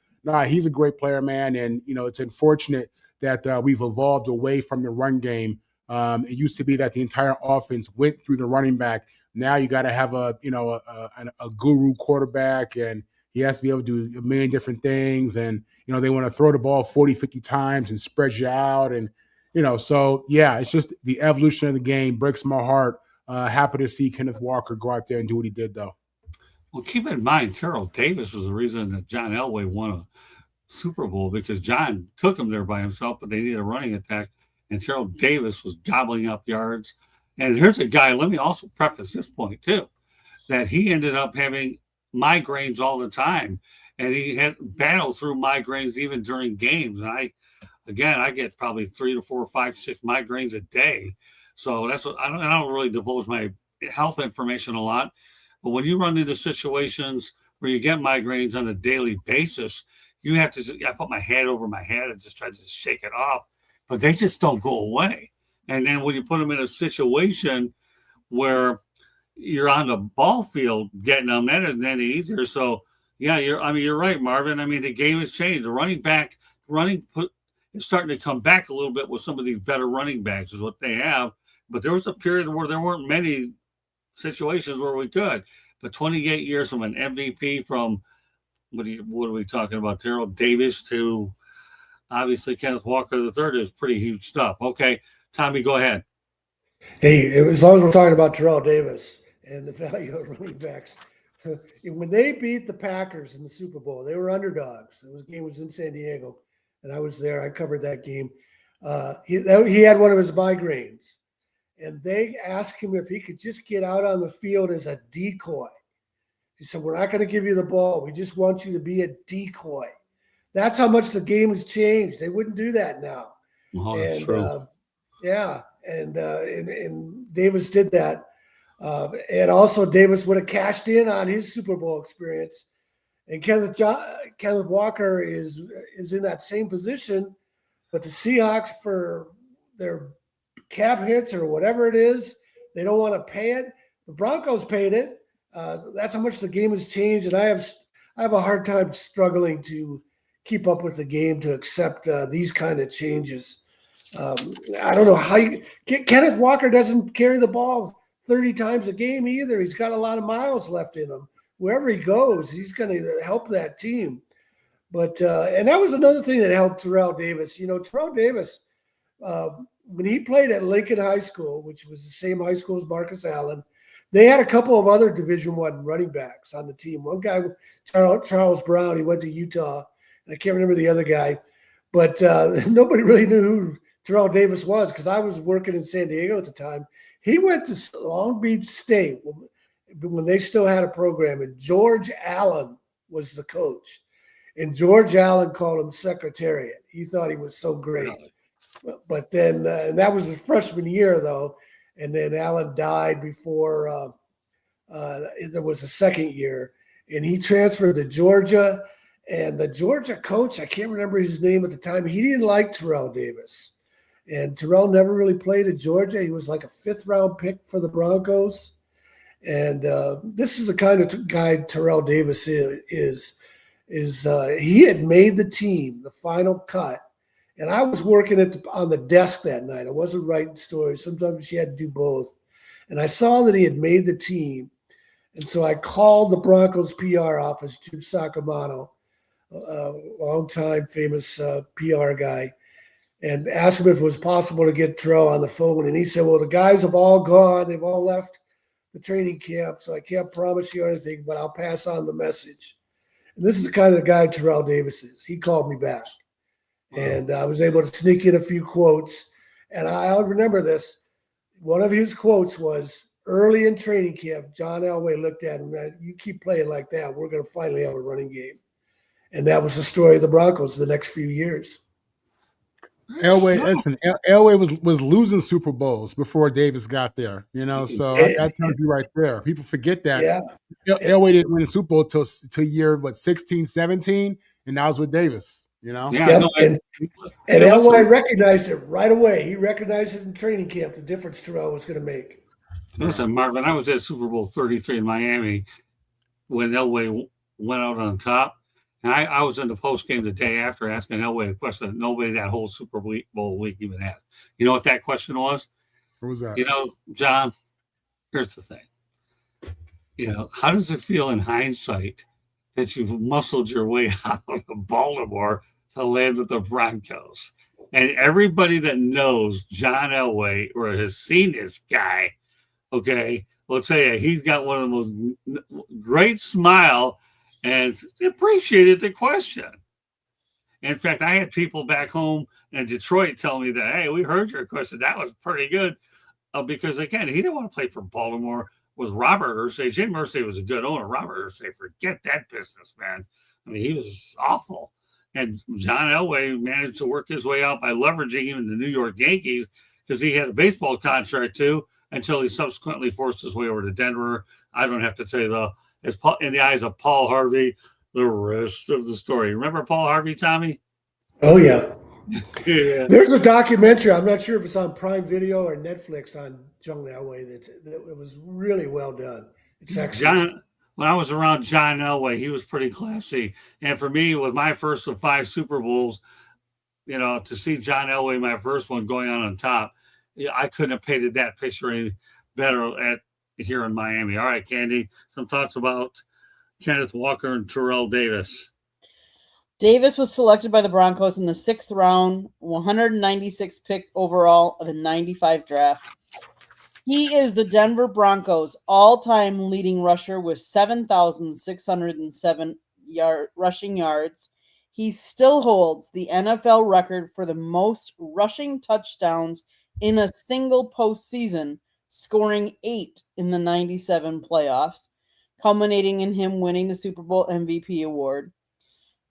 he's a great player, man. And, it's unfortunate that we've evolved away from the run game. It used to be that the entire offense went through the running back. Now you got to have a guru quarterback, and he has to be able to do a million different things. And, they want to throw the ball 40, 50 times and spread you out. And, it's just the evolution of the game breaks my heart. Happy to see Kenneth Walker go out there and do what he did, though. Well, keep in mind, Terrell Davis is the reason that John Elway won a Super Bowl because John took him there by himself, but they needed a running attack, and Terrell Davis was gobbling up yards. And here's a guy, let me also preface this point too, that he ended up having migraines all the time. And he had battled through migraines even during games. And I get probably 3 to 4, 5, 6 migraines a day. So that's what I don't really divulge my health information a lot. But when you run into situations where you get migraines on a daily basis, you have to, I put my head over my head and just try to shake it off, but they just don't go away. And then when you put them in a situation where you're on the ball field getting them, that isn't any easier. So yeah, you're right, Marvin. I mean, the game has changed. The running is starting to come back a little bit with some of these better running backs is what they have. But there was a period where there weren't many situations where we could. But 28 years from an MVP from what are we talking about? Terrell Davis to obviously Kenneth Walker III is pretty huge stuff. Okay, Tommy, go ahead. Hey, as long as we're talking about Terrell Davis and the value of running backs, when they beat the Packers in the Super Bowl, they were underdogs. The game was in San Diego, and I was there. I covered that game. He had one of his migraines, and they asked him if he could just get out on the field as a decoy. He said, "We're not going to give you the ball. We just want you to be a decoy." That's how much the game has changed. They wouldn't do that now. Oh, that's true. And Davis did that. And also Davis would have cashed in on his Super Bowl experience. And Kenneth Walker is in that same position, but the Seahawks, for their cap hits or whatever it is, they don't want to pay it. The Broncos paid it. That's how much the game has changed, and I have a hard time struggling to keep up with the game to accept these kind of changes. I don't know how Kenneth Walker doesn't carry the ball 30 times a game either. He's got a lot of miles left in him. Wherever he goes, he's going to help that team. But and that was another thing that helped Terrell Davis. You know, Terrell Davis, when he played at Lincoln High School, which was the same high school as Marcus Allen, they had a couple of other Division I running backs on the team. One guy, Charles Brown, he went to Utah, and I can't remember the other guy. But nobody really knew who Terrell Davis was because I was working in San Diego at the time. He went to Long Beach State when they still had a program, and George Allen was the coach. And George Allen called him Secretariat. He thought he was so great. But then, and that was his freshman year, though. And then Allen died before there was a second year. And he transferred to Georgia. And the Georgia coach, I can't remember his name at the time, he didn't like Terrell Davis. And Terrell never really played at Georgia. He was like a 5th-round pick for the Broncos. And this is the kind of guy Terrell Davis is he had made the team, the final cut. And I was working on the desk that night. I wasn't writing stories. Sometimes you had to do both. And I saw that he had made the team. And so I called the Broncos PR office, Jim Sacamano, a long-time famous PR guy, and asked him if it was possible to get Terrell on the phone. And he said, well, the guys have all gone. They've all left the training camp, so I can't promise you anything, but I'll pass on the message. And this is the kind of guy Terrell Davis is. He called me back. And I was able to sneak in a few quotes. And I'll remember this. One of his quotes was, early in training camp, John Elway looked at him and said, you keep playing like that, we're going to finally have a running game. And that was the story of the Broncos the next few years. Elway was losing Super Bowls before Davis got there, you know, so that tells you right there. People forget that. Yeah. Elway didn't win a Super Bowl till year, 16, 17, and that was with Davis, you know? Yeah, and Elway recognized it right away. He recognized it in training camp, the difference Terrell was going to make. Listen, Marvin, I was at Super Bowl 33 in Miami when Elway went out on top. And I was in the post game the day after asking Elway a question that nobody that whole Super Bowl week even asked. You know what that question was? What was that? You know, John, here's the thing. You know, how does it feel in hindsight that you've muscled your way out of Baltimore to land with the Broncos? And everybody that knows John Elway or has seen this guy, okay, will tell you he's got one of the most great smile and appreciated the question. In fact, I had people back home in Detroit tell me that, hey, we heard your question. That was pretty good. Because, again, he didn't want to play for Baltimore with Robert Irsay. Jim Irsay was a good owner. Robert Irsay, forget that business, man. I mean, he was awful. And John Elway managed to work his way out by leveraging him in the New York Yankees because he had a baseball contract, too, until he subsequently forced his way over to Denver. I don't have to tell you, though, it's in the eyes of Paul Harvey, the rest of the story. Remember Paul Harvey, Tommy? Oh, yeah. Yeah. There's a documentary. I'm not sure if it's on Prime Video or Netflix on John Elway. It was really well done. It's excellent. When I was around John Elway, he was pretty classy. And for me, with my first of 5 Super Bowls, to see John Elway, my first one, going on top, I couldn't have painted that picture any better here in Miami. All right, Candy, some thoughts about Kenneth Walker and Terrell Davis. Davis was selected by the Broncos in the 6th round, 196th pick overall of the 95 draft. He is the Denver Broncos' all-time leading rusher with 7,607 rushing yards. He still holds the NFL record for the most rushing touchdowns in a single postseason, scoring 8 in the 97 playoffs, culminating in him winning the Super Bowl MVP award.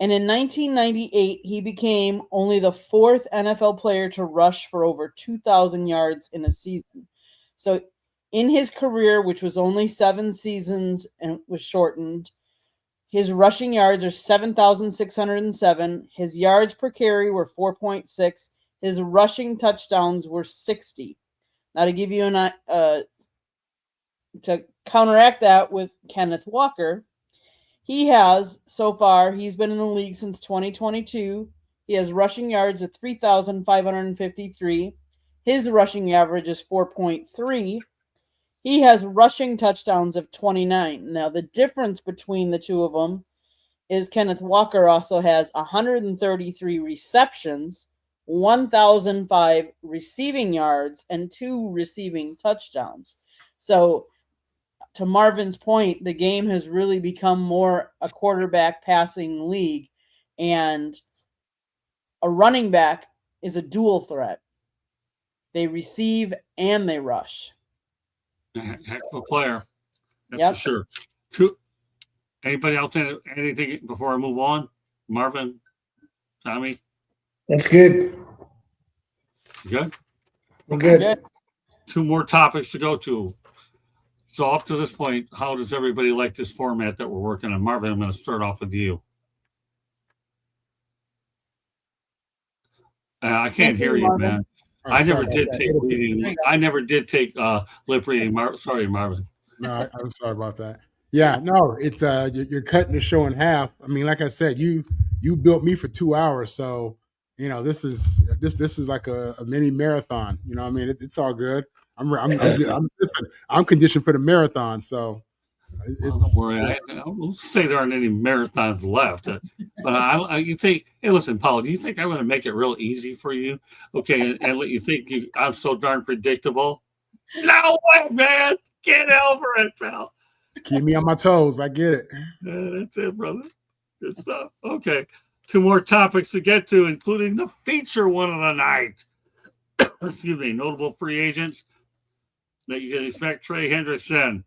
And in 1998, he became only the 4th NFL player to rush for over 2,000 yards in a season. So in his career, which was only 7 seasons and was shortened, his rushing yards are 7,607. His yards per carry were 4.6. His rushing touchdowns were 60. Now, to give you to counteract that with Kenneth Walker, he's been in the league since 2022. He has rushing yards of 3,553. His rushing average is 4.3. He has rushing touchdowns of 29. Now, the difference between the two of them is Kenneth Walker also has 133 receptions, 1,005 receiving yards, and 2 receiving touchdowns. So, to Marvin's point, the game has really become more a quarterback passing league, and a running back is a dual threat. They receive and they rush. Heck of a player. That's for sure. Anybody else anything before I move on? Marvin, Tommy? That's good. Good? We're good. Okay. 2 more topics to go to. So up to this point, how does everybody like this format that we're working on? Marvin, I'm going to start off with you. I can't hear you, man. I never did take reading. I never did take lip reading. Sorry, Marvin. No, I'm sorry about that. Yeah, no, it's you're cutting the show in half. I mean, like I said, you built me for 2 hours, so this is like a mini marathon. You know what I mean? It's all good. I'm conditioned for the marathon, so it's. Don't worry. I don't say there aren't any marathons left, but you think? Hey, listen, Paul. Do you think I'm going to make it real easy for you? Okay, and let you think I'm so darn predictable? No way, man. Get over it, pal. Keep me on my toes. I get it. That's it, brother. Good stuff. Okay, 2 more topics to get to, including the feature one of the night. Excuse me. Notable free agents that you can expect. Trey Hendrickson.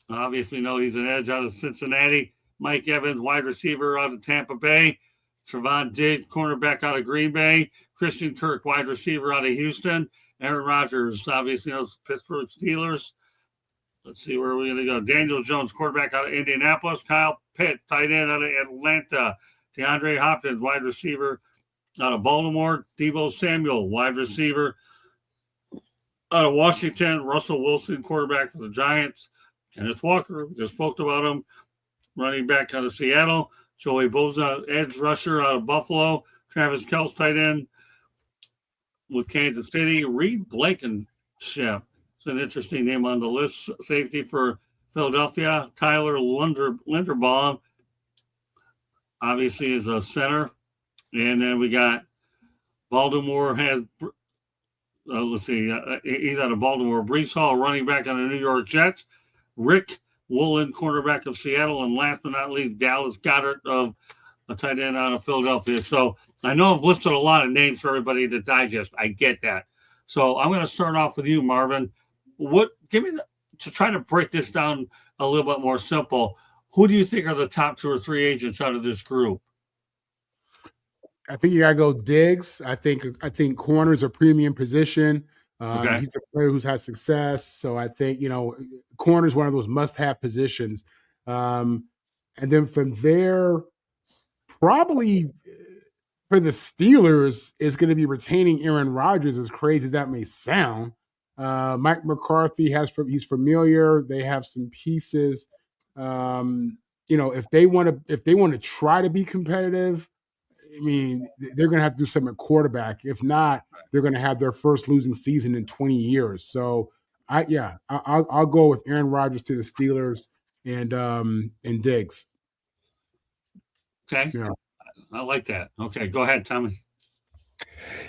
Obviously, he's an edge out of Cincinnati. Mike Evans, wide receiver out of Tampa Bay. Trevon Diggs, cornerback out of Green Bay. Christian Kirk, wide receiver out of Houston. Aaron Rodgers, obviously, Pittsburgh Steelers. Let's see, where are we going to go? Daniel Jones, quarterback out of Indianapolis. Kyle Pitt, tight end out of Atlanta. DeAndre Hopkins, wide receiver out of Baltimore. Deebo Samuel, wide receiver out of Washington. Russell Wilson, quarterback for the Giants. Kenneth Walker, we just spoke about him. Running back out of Seattle. Joey Bosa, edge rusher out of Buffalo. Travis Kelce, tight end with Kansas City. Reed Blankenship. It's an interesting name on the list. Safety for Philadelphia. Tyler Linderbaum, obviously, is a center. And then we got Baltimore has, he's out of Baltimore. Breece Hall, running back on the New York Jets. Rick Woolen, cornerback of Seattle, and last but not least, Dallas Goddard of a tight end out of Philadelphia. So I know I've listed a lot of names for everybody to digest. I get that. So I'm going to start off with you, Marvin. To try to break this down a little bit more simple, who do you think are the top 2 or 3 agents out of this group? I think you gotta go Diggs. I think corner is a premium position. Okay. He's a player who's had success, so I think corner is one of those must-have positions. And then from there, probably for the Steelers is going to be retaining Aaron Rodgers. As crazy as that may sound, Mike McCarthy he's familiar. They have some pieces. If they want to try to be competitive, I mean, they're going to have to do something at quarterback. If not, they're going to have their first losing season in 20 years. So, I'll go with Aaron Rodgers to the Steelers and Diggs. Okay. Yeah. I like that. Okay, go ahead, Tommy.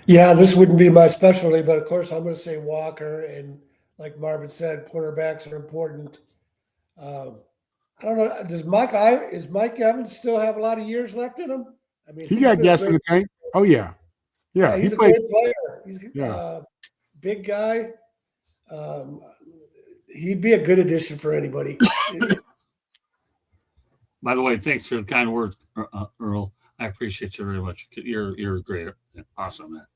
Yeah, this wouldn't be my specialty, but of course I'm going to say Walker. And like Marvin said, cornerbacks are important. I don't know. Is Mike Evans still have a lot of years left in him? I mean, he got gas in the tank. Oh yeah, yeah. He's he a played. good player. He's big guy. He'd be a good addition for anybody. By the way, thanks for the kind words, Earl. I appreciate you very much. You're great, awesome, man.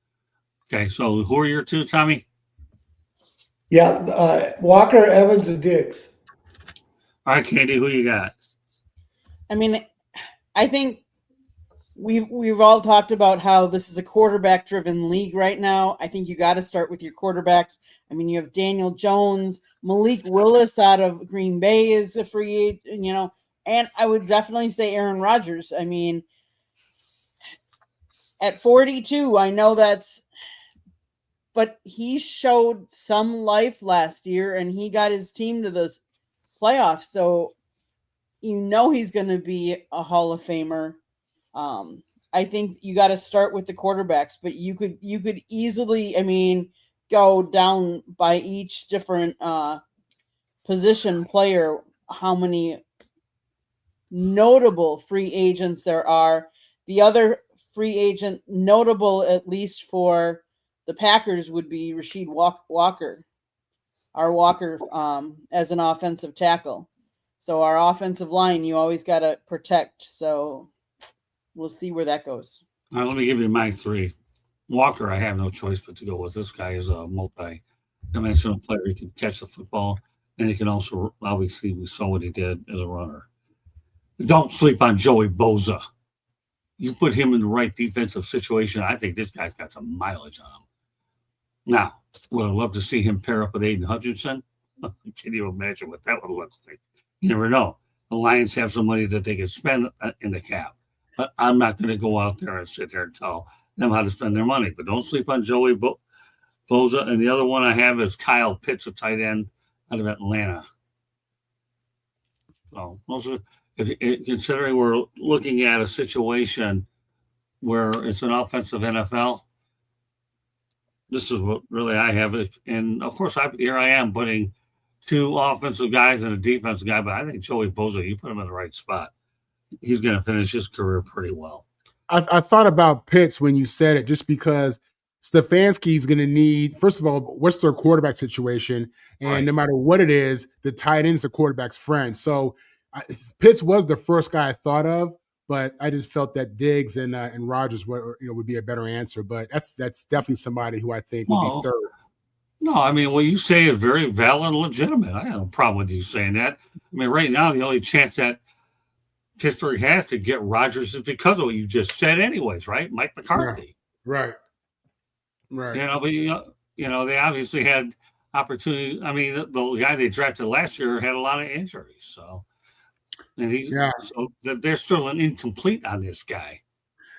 Okay, so who are your 2, Tommy? Yeah, Walker, Evans, and Diggs. All right, Candy, who you got? I mean, I think we've all talked about how this is a quarterback-driven league right now. I think you got to start with your quarterbacks. I mean, you have Daniel Jones, Malik Willis out of Green Bay is a free agent, and I would definitely say Aaron Rodgers. I mean, at 42, I know but he showed some life last year, and he got his team to the playoffs. So, he's going to be a Hall of Famer. I think you got to start with the quarterbacks, but you could easily, go down by each different position player, how many notable free agents there are. The other free agent notable, at least for the Packers, would be Rasheed Walker, as an offensive tackle. So our offensive line, you always got to protect. So we'll see where that goes. All right, let me give you my 3. Walker, I have no choice but to go with. This guy is a multi-dimensional player. He can catch the football, and he can also, obviously, we saw what he did as a runner. Don't sleep on Joey Bosa. You put him in the right defensive situation, I think this guy's got some mileage on him. Now, would I love to see him pair up with Aiden Hutchinson? Can you imagine what that would look like? You never know. The Lions have some money that they can spend in the cap. But I'm not going to go out there and sit there and tell them how to spend their money. But don't sleep on Joey Bosa. And the other one I have is Kyle Pitts, a tight end out of Atlanta. So considering we're looking at a situation where it's an offensive NFL, this is what really I have. And of course, here I am putting 2 offensive guys and a defensive guy, but I think Joey Bosa, you put him in the right spot, he's going to finish his career pretty well. I thought about Pitts when you said it, just because Stefanski's going to need, first of all, what's their quarterback situation? And Right. No matter what it is, the tight end's the quarterback's friend. So Pitts was the first guy I thought of, but I just felt that Diggs and Rodgers would be a better answer. But that's definitely somebody who I think would be third. No, I mean, what you say is very valid and legitimate. I have no problem with you saying that. I mean, right now, the only chance that Pittsburgh has to get Rodgers is because of what you just said anyways, right? Mike McCarthy. Right. But they obviously had opportunity. I mean, the guy they drafted last year had a lot of injuries, so they're still an incomplete on this guy.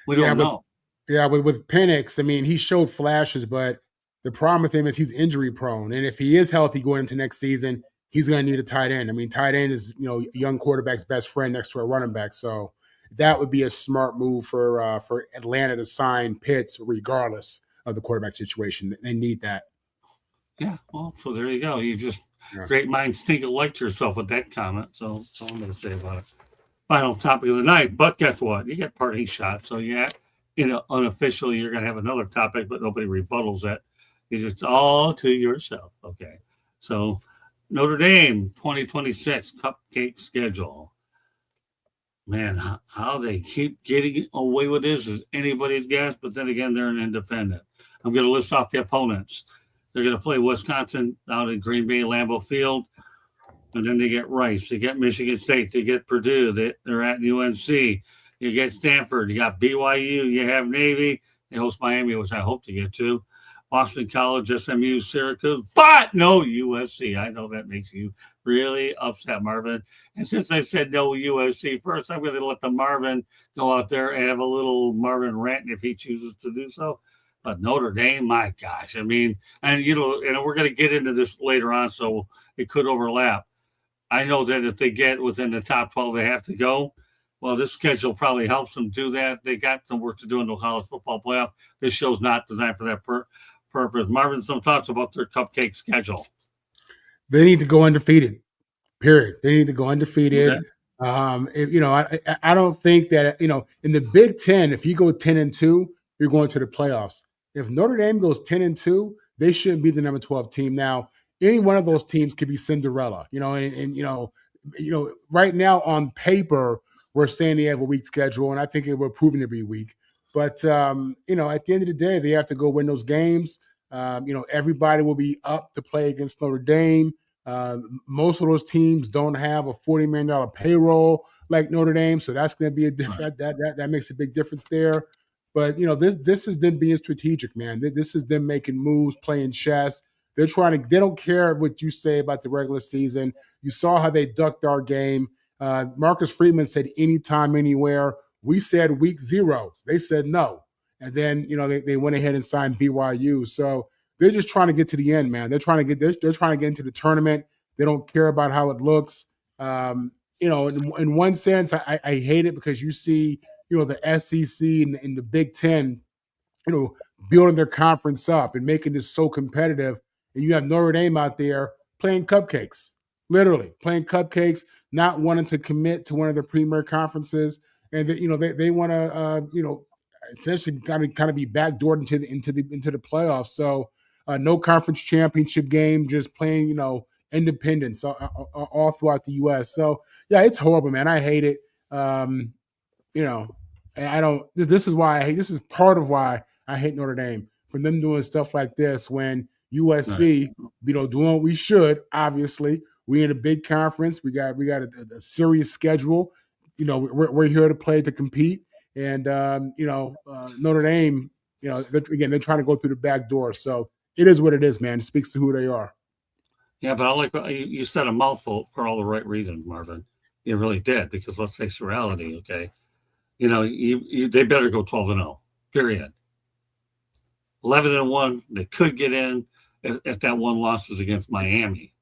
We don't know. With Penix, I mean, he showed flashes, but the problem with him is he's injury prone, and if he is healthy going into next season, he's going to need a tight end. I mean, tight end is a young quarterback's best friend next to a running back, so that would be a smart move for Atlanta to sign Pitts, regardless of the quarterback situation. They need that. Yeah, well, so there you go. You just Yeah. great minds think alike to yourself with that comment. So that's all I'm going to say about it. Final topic of the night. But guess what? You get parting shot. So yeah, unofficially, you're going to have another topic, but nobody rebuttals it. You just all to yourself. Okay. So Notre Dame 2026 cupcake schedule. Man, how they keep getting away with this is anybody's guess. But then again, they're an independent. I'm going to list off the opponents. They're going to play Wisconsin out in Green Bay, Lambeau Field. And then they get Rice. They get Michigan State. They get Purdue. They're at UNC. You get Stanford. You got BYU. You have Navy. They host Miami, which I hope to get to. Boston College, SMU, Syracuse, but no USC. I know that makes you really upset, Marvin. And since I said no USC first, I'm going to let the Marvin go out there and have a little Marvin rant if he chooses to do so. But Notre Dame, my gosh. I mean, and we're going to get into this later on, so it could overlap. I know that if they get within the top 12, they have to go. Well, this schedule probably helps them do that. They got some work to do in the college football playoff. This show's not designed for that purpose. Marvin, some thoughts about their cupcake schedule? They need to go undefeated. Period. They need to go undefeated. Okay. I don't think that in the Big Ten, if you go 10-2, you're going to the playoffs. If Notre Dame goes 10-2, they shouldn't be the number 12 team. Now, any one of those teams could be Cinderella. Right now on paper, we're saying they have a weak schedule, and I think we're proving to be weak. But at the end of the day, they have to go win those games. Everybody will be up to play against Notre Dame. Most of those teams don't have a $40 million payroll like Notre Dame, so that's going to be a different. That makes a big difference there. But this is them being strategic, man. This is them making moves, playing chess. They don't care what you say about the regular season. You saw how they ducked our game. Marcus Freeman said anytime, anywhere. We said week 0. They said no. And then, they went ahead and signed BYU. So they're just trying to get to the end, man. They're trying to get into the tournament. They don't care about how it looks. In one sense, I hate it because you see, the SEC and the Big Ten, building their conference up and making this so competitive. And you have Notre Dame out there playing cupcakes, literally playing cupcakes, not wanting to commit to one of the premier conferences. And they want to, essentially kind of be backdoored into the playoffs. So no conference championship game, just playing, independence all throughout the U.S. So yeah, it's horrible, man. I hate it. And I don't. This is part of why I hate Notre Dame, for them doing stuff like this when USC, doing what we should. Obviously, we in a big conference. We got a serious schedule. We're here to play to compete. And Notre Dame, they're trying to go through the back door. So it is what it is, man. It speaks to who they are. Yeah, but I like you said a mouthful for all the right reasons, Marvin. You really did, because let's face reality, okay? They better go 12-0. Period. 11-1, they could get in if that one loss is against Miami.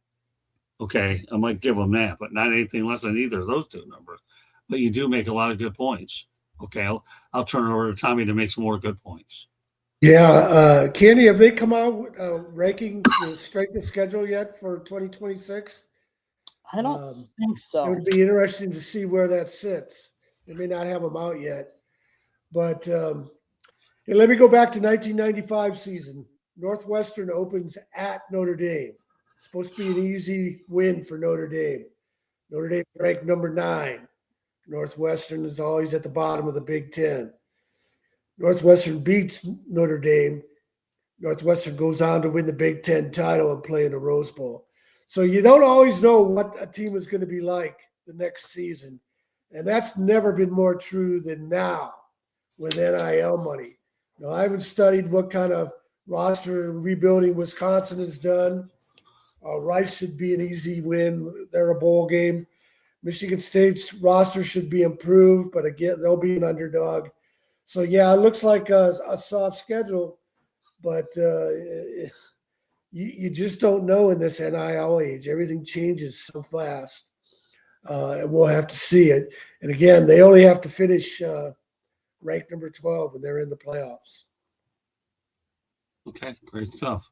Okay, I might give them that, but not anything less than either of those two numbers. But you do make a lot of good points. Okay, I'll turn it over to Tommy to make some more good points. Yeah, Candy, have they come out ranking the strength of schedule yet for 2026? I don't think so. It would be interesting to see where that sits. They may not have them out yet. But let me go back to 1995 season. Northwestern opens at Notre Dame. It's supposed to be an easy win for Notre Dame. Notre Dame ranked number 9. Northwestern is always at the bottom of the Big Ten. Northwestern beats Notre Dame. Northwestern goes on to win the Big Ten title and play in the Rose Bowl. So you don't always know what a team is going to be like the next season. And that's never been more true than now with NIL money. Now, I haven't studied what kind of roster rebuilding Wisconsin has done. Rice should be an easy win. They're a bowl game. Michigan State's roster should be improved, but again, they'll be an underdog. So, yeah, it looks like a soft schedule, but you just don't know in this NIL age. Everything changes so fast, and we'll have to see it. And, again, they only have to finish ranked number 12 when they're in the playoffs. Okay, great stuff.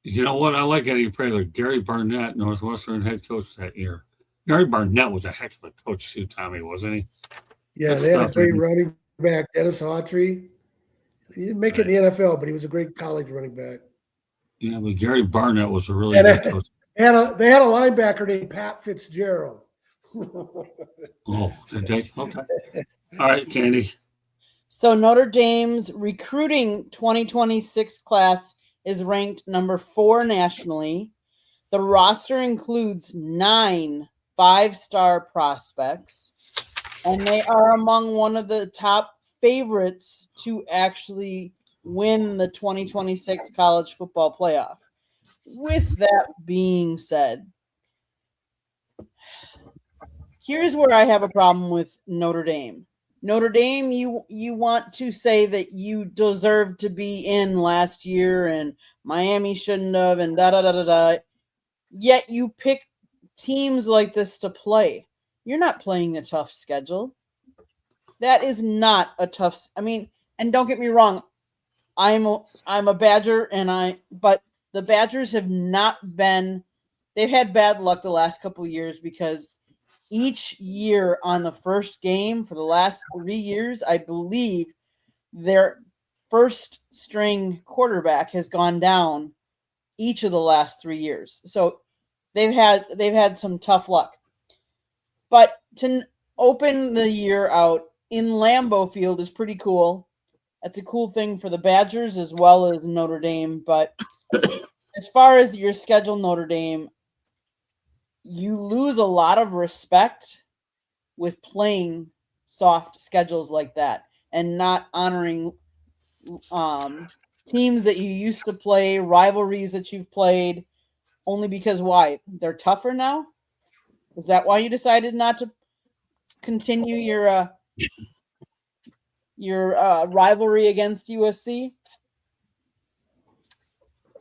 You know what? I like Eddie Prater. Gary Barnett, Northwestern head coach that year. Gary Barnett was a heck of a coach too, Tommy, wasn't he? Yeah, Good they had a stuff, great man. running back, Dennis Autry. He didn't make it in the NFL, but he was a great college running back. Yeah, but Gary Barnett was a really And good coach. they had a linebacker named Pat Fitzgerald. Oh, did they? Okay. All right, Candy. So Notre Dame's recruiting 2026 class is ranked number 4 nationally. The roster includes 9 5-star prospects, and they are among one of the top favorites to actually win the 2026 college football playoff. With that being said, here's where I have a problem with Notre Dame. Notre Dame, you want to say that you deserve to be in last year and Miami shouldn't have and da da da da da. Yet you pick teams like this to play. You're not playing a tough schedule. That is not a tough. I mean, and don't get me wrong, I'm a Badger, but the Badgers have not been. They've had bad luck the last couple of years because each year on the first game for the last 3 years, I believe their first string quarterback has gone down each of the last 3 years. So they've had some tough luck. But to open the year out in Lambeau Field is pretty cool. That's a cool thing for the Badgers as well as Notre Dame. But as far as your schedule, Notre Dame, you lose a lot of respect with playing soft schedules like that and not honoring teams that you used to play, rivalries that you've played, only because why? They're tougher now? Is that why you decided not to continue your rivalry against USC?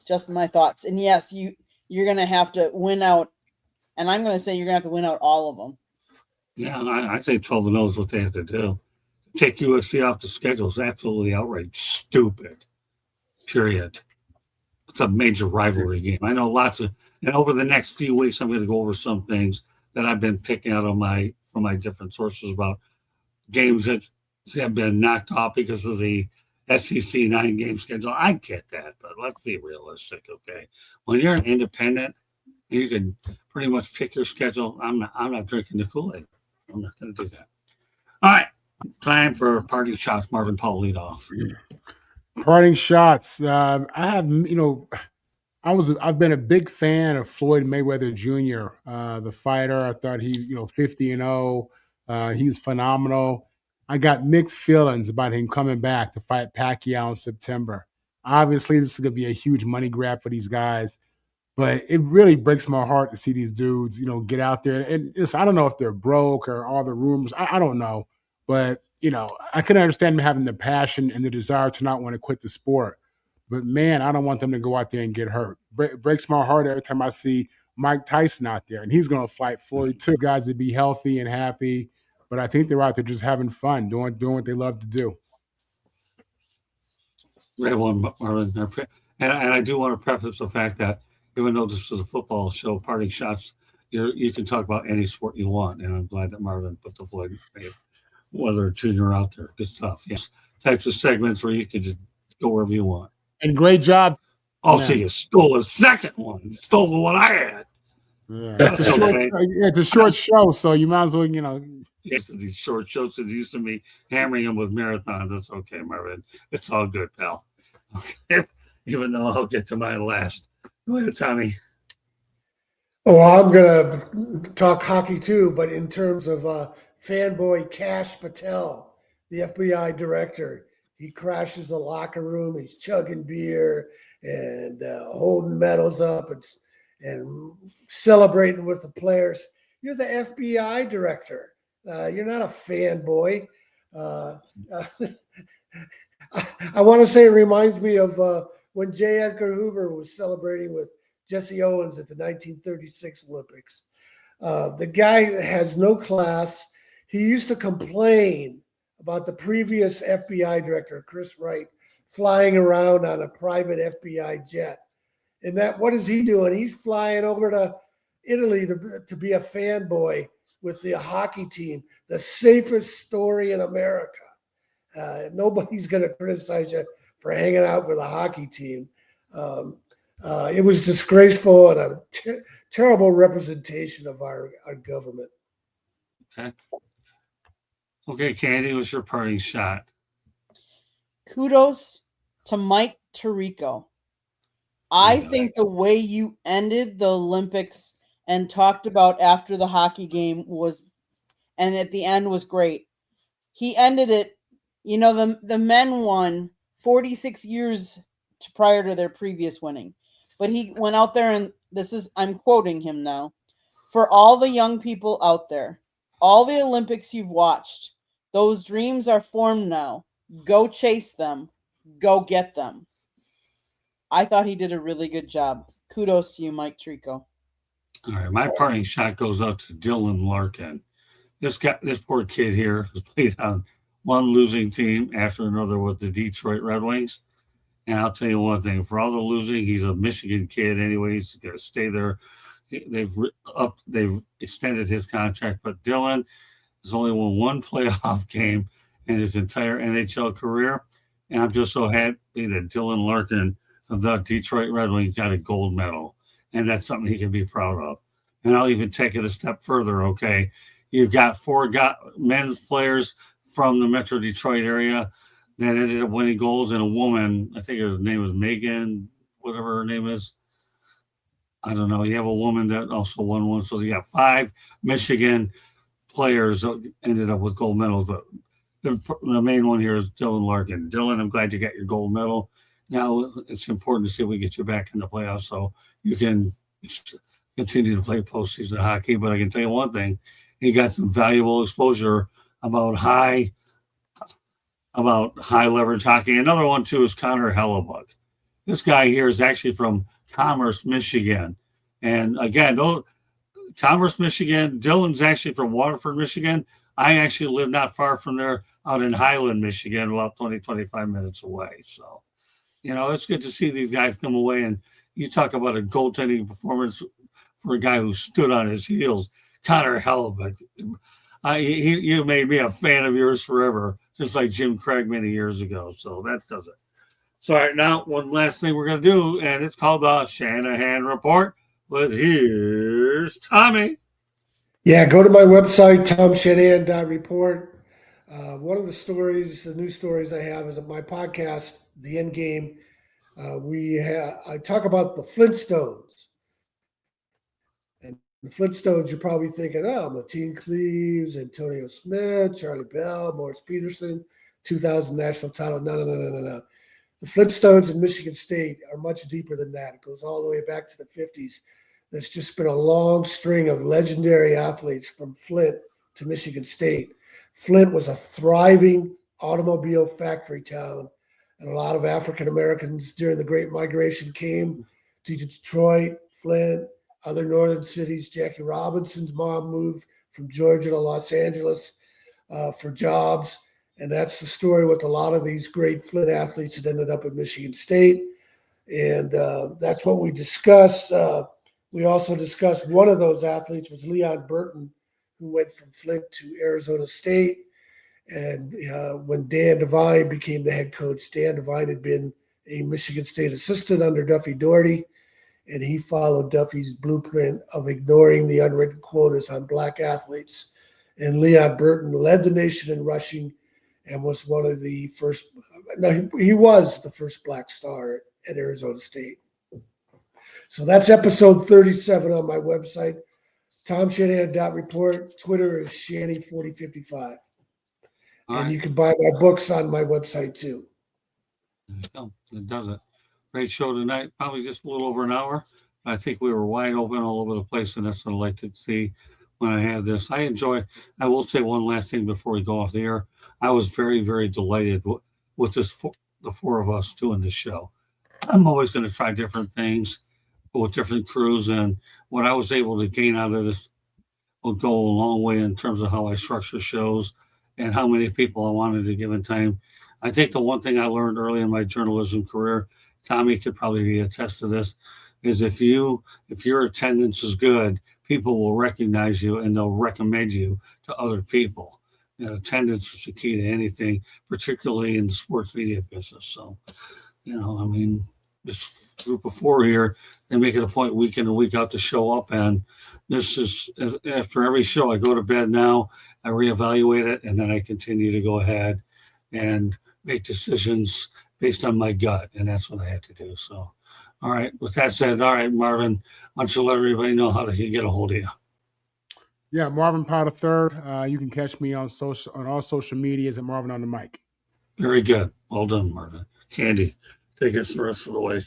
Just my thoughts. And yes, you're going to have to win out, and I'm going to say you're going to have to win out all of them. Yeah, I'd say 12-0 is what they have to do. Take USC off the schedule is absolutely outright stupid. Period. It's a major rivalry game. I know lots of, and over the next few weeks, I'm going to go over some things that I've been picking out from my different sources about games that have been knocked off because of the SEC 9-game schedule. I get that, but let's be realistic, okay? When you're an independent, you can pretty much pick your schedule. I'm not drinking the Kool-Aid. I'm not going to do that. All right, time for party shots. Marvin Paul lead off. Parting shots. I have, I've been a big fan of Floyd Mayweather Jr., the fighter. I thought he, 50-0. He's phenomenal. I got mixed feelings about him coming back to fight Pacquiao in September. Obviously, this is going to be a huge money grab for these guys, but it really breaks my heart to see these dudes, get out there. And I don't know if they're broke or all the rumors. I don't know. But, I can understand them having the passion and the desire to not want to quit the sport. But, man, I don't want them to go out there and get hurt. It breaks my heart every time I see Mike Tyson out there. And he's going to fight Floyd, too. Guys to be healthy and happy. But I think they're out there just having fun, doing what they love to do. Great one, Marvin. And I do want to preface the fact that even though this is a football show, parting shots, you can talk about any sport you want. And I'm glad that Marvin put the Floyd Mayweather Jr. out there. Good stuff. Yes. Types of segments where you can just go wherever you want. And great job. Oh, so you stole a second one. You stole the one I had. Yeah. It's a short show, so you might as well, Yes, these short shows that used to be hammering them with marathons. That's okay, Marvin. It's all good, pal. Okay. Even though I'll get to mine last. Go ahead, Tommy. Oh, I'm going to talk hockey too, but in terms of fanboy Kash Patel, the FBI director, he crashes the locker room. He's chugging beer and holding medals up and celebrating with the players. You're the FBI director. You're not a fanboy. I want to say it reminds me of when J. Edgar Hoover was celebrating with Jesse Owens at the 1936 Olympics. The guy has no class. He used to complain about the previous FBI director, Chris Wright, flying around on a private FBI jet. And that, what is he doing? He's flying over to Italy to be a fanboy with the hockey team, the safest story in America. Nobody's going to criticize you for hanging out with a hockey team. It was disgraceful and a terrible representation of our government. Okay, Candy, what's your parting shot? Kudos to Mike Tirico. I think the way you ended the Olympics and talked about after the hockey game and at the end was great. He ended it, the men won 46 years prior to their previous winning. But he went out there and I'm quoting him now. For all the young people out there, all the Olympics you've watched, those dreams are formed now. Go chase them. Go get them. I thought he did a really good job. Kudos to you, Mike Tirico. All right, my parting shot goes out to Dylan Larkin. This poor kid here has played on one losing team after another with the Detroit Red Wings. And I'll tell you one thing, for all the losing, he's a Michigan kid anyway. He's going to stay there. They've extended his contract, but Dylan has only won one playoff game in his entire NHL career. And I'm just so happy that Dylan Larkin of the Detroit Red Wings got a gold medal. And that's something he can be proud of. And I'll even take it a step further, okay? You've got four men's players from the Metro Detroit area that ended up winning goals, and a woman, I think her name was Megan, whatever her name is. I don't know. You have a woman that also won one. So you got 5 Michigan players ended up with gold medals. But the main one here is Dylan Larkin. Dylan, I'm glad you got your gold medal. Now it's important to see if we get you back in the playoffs so you can continue to play postseason hockey. But I can tell you one thing. He got some valuable exposure about high leverage hockey. Another one, too, is Connor Hellebuck. This guy here is actually from Commerce, Michigan. And again, Commerce, Michigan, Dylan's actually from Waterford, Michigan. I actually live not far from there out in Highland, Michigan, about 20, 25 minutes away. So, it's good to see these guys come away. And you talk about a goaltending performance for a guy who stood on his heels. Connor Hellebuck, you made me a fan of yours forever, just like Jim Craig many years ago. So that does it. So, all right, now one last thing we're going to do, and it's called the Shanahan Report with Here's Tommy. Yeah, go to my website, tomshanahan.report. One of the new stories I have is at my podcast, The End Game. I talk about the Flintstones. And the Flintstones, you're probably thinking, Mateen Cleaves, Antonio Smith, Charlie Bell, Morris Peterson, 2000 national title. No. The Flintstones in Michigan State are much deeper than that. It goes all the way back to the 50s. There's just been a long string of legendary athletes from Flint to Michigan State. Flint was a thriving automobile factory town, and a lot of African Americans during the Great Migration came to Detroit, Flint, other northern cities. Jackie Robinson's mom moved from Georgia to Los Angeles for jobs. And that's the story with a lot of these great Flint athletes that ended up at Michigan State. And that's what we discussed. We also discussed one of those athletes was Leon Burton, who went from Flint to Arizona State. And when Dan Devine became the head coach, Dan Devine had been a Michigan State assistant under Duffy Daugherty, and he followed Duffy's blueprint of ignoring the unwritten quotas on black athletes. And Leon Burton led the nation in rushing and was one of the first. No, he was the first black star at Arizona State. So that's episode 37 on my website, tomshanahan.report. Twitter is Shanny4055. And you can buy my books on my website too. It does it. Great show tonight. Probably just a little over an hour. I think we were wide open all over the place, and that's what I like to see when I have this. I will say one last thing before we go off the air. I was very, very delighted with the 4 of us doing this show. I'm always going to try different things with different crews, and what I was able to gain out of this will go a long way in terms of how I structure shows and how many people I wanted at a given time. I think the one thing I learned early in my journalism career, Tommy could probably attest to this, is if your attendance is good, people will recognize you and they'll recommend you to other people. Attendance is the key to anything, particularly in the sports media business. So, I mean, this group of four here, they make it a point week in and week out to show up. And this is, after every show, I go to bed now, I reevaluate it, and then I continue to go ahead and make decisions based on my gut. And that's what I have to do. So, all right. With that said, all right, Marvin, why don't you let everybody know how they can get a hold of you? Yeah, Marvin Powell III. You can catch me on all social medias at Marvin on the Mic. Very good. Well done, Marvin. Candy, take us the rest of the way.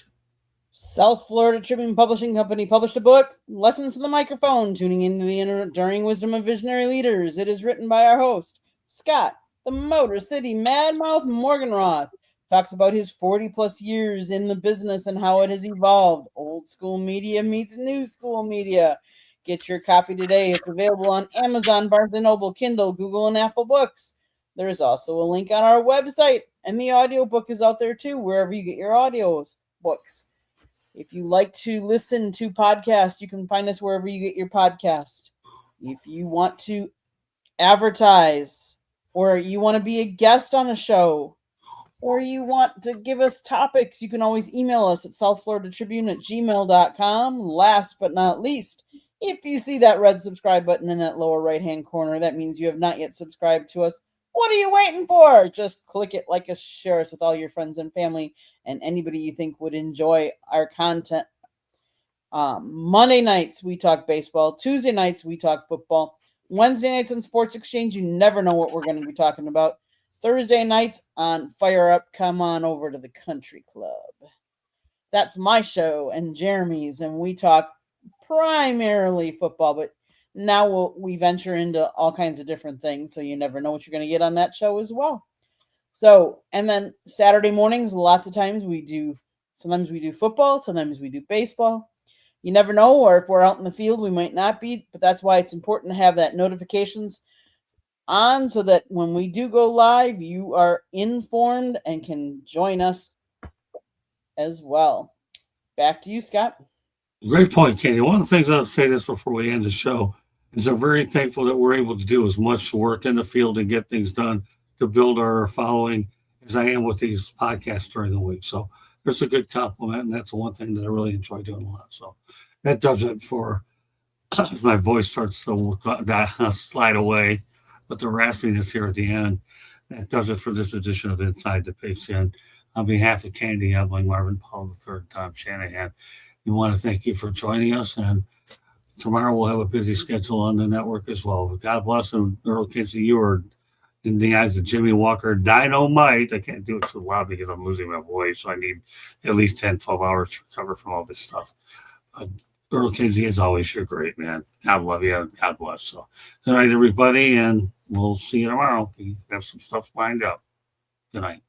South Florida Tribune Publishing Company published a book, Lessons to the Microphone, Tuning into the Enduring Wisdom of Visionary Leaders. It is written by our host, Scott, the Motor City Madmouth Morganroth. Talks about his 40-plus years in the business and how it has evolved. Old school media meets new school media. Get your copy today. It's available on Amazon, Barnes & Noble, Kindle, Google, and Apple Books. There is also a link on our website, and the audiobook is out there too, wherever you get your audios books. If you like to listen to podcasts, you can find us wherever you get your podcast. If you want to advertise, or you want to be a guest on a show, or you want to give us topics, you can always email us at southfloridatribune@gmail.com. Last but not least, if you see that red subscribe button in that lower right-hand corner, that means you have not yet subscribed to us. What are you waiting for? Just click it, like us, share us with all your friends and family and anybody you think would enjoy our content. Monday nights, we talk baseball. Tuesday nights, we talk football. Wednesday nights on Sports Exchange, you never know what we're going to be talking about. Thursday nights on Fire Up, come on over to the Country Club. That's my show and Jeremy's, and we talk primarily football, but now we venture into all kinds of different things, so you never know what you're going to get on that show as well. So, and then Saturday mornings, lots of times sometimes we do football, sometimes we do baseball. You never know, or if we're out in the field, we might not be, but that's why it's important to have that notifications on so that when we do go live, you are informed and can join us as well. Back to you, Scott. Great point, Candy. One of the things I'll say this before we end the show is I'm very thankful that we're able to do as much work in the field and get things done to build our following as I am with these podcasts during the week. So there's a good compliment, and that's the one thing that I really enjoy doing a lot. So that does it for as my voice starts to slide away with the raspiness here at the end. That does it for this edition of Inside the Pigskin. On behalf of Candy Ebling, Marvin Powell III, Tom Shanahan, we want to thank you for joining us. And tomorrow we'll have a busy schedule on the network as well. But God bless, and Earl Kinsey, you are in the eyes of Jimmy Walker dynamite. I can't do it too loud because I'm losing my voice, so I need at least 10, 12 hours to recover from all this stuff. But Earl Kinsey, as always, you're great, man. God love you. God bless. So good night, everybody, and we'll see you tomorrow. We have some stuff lined up. Good night.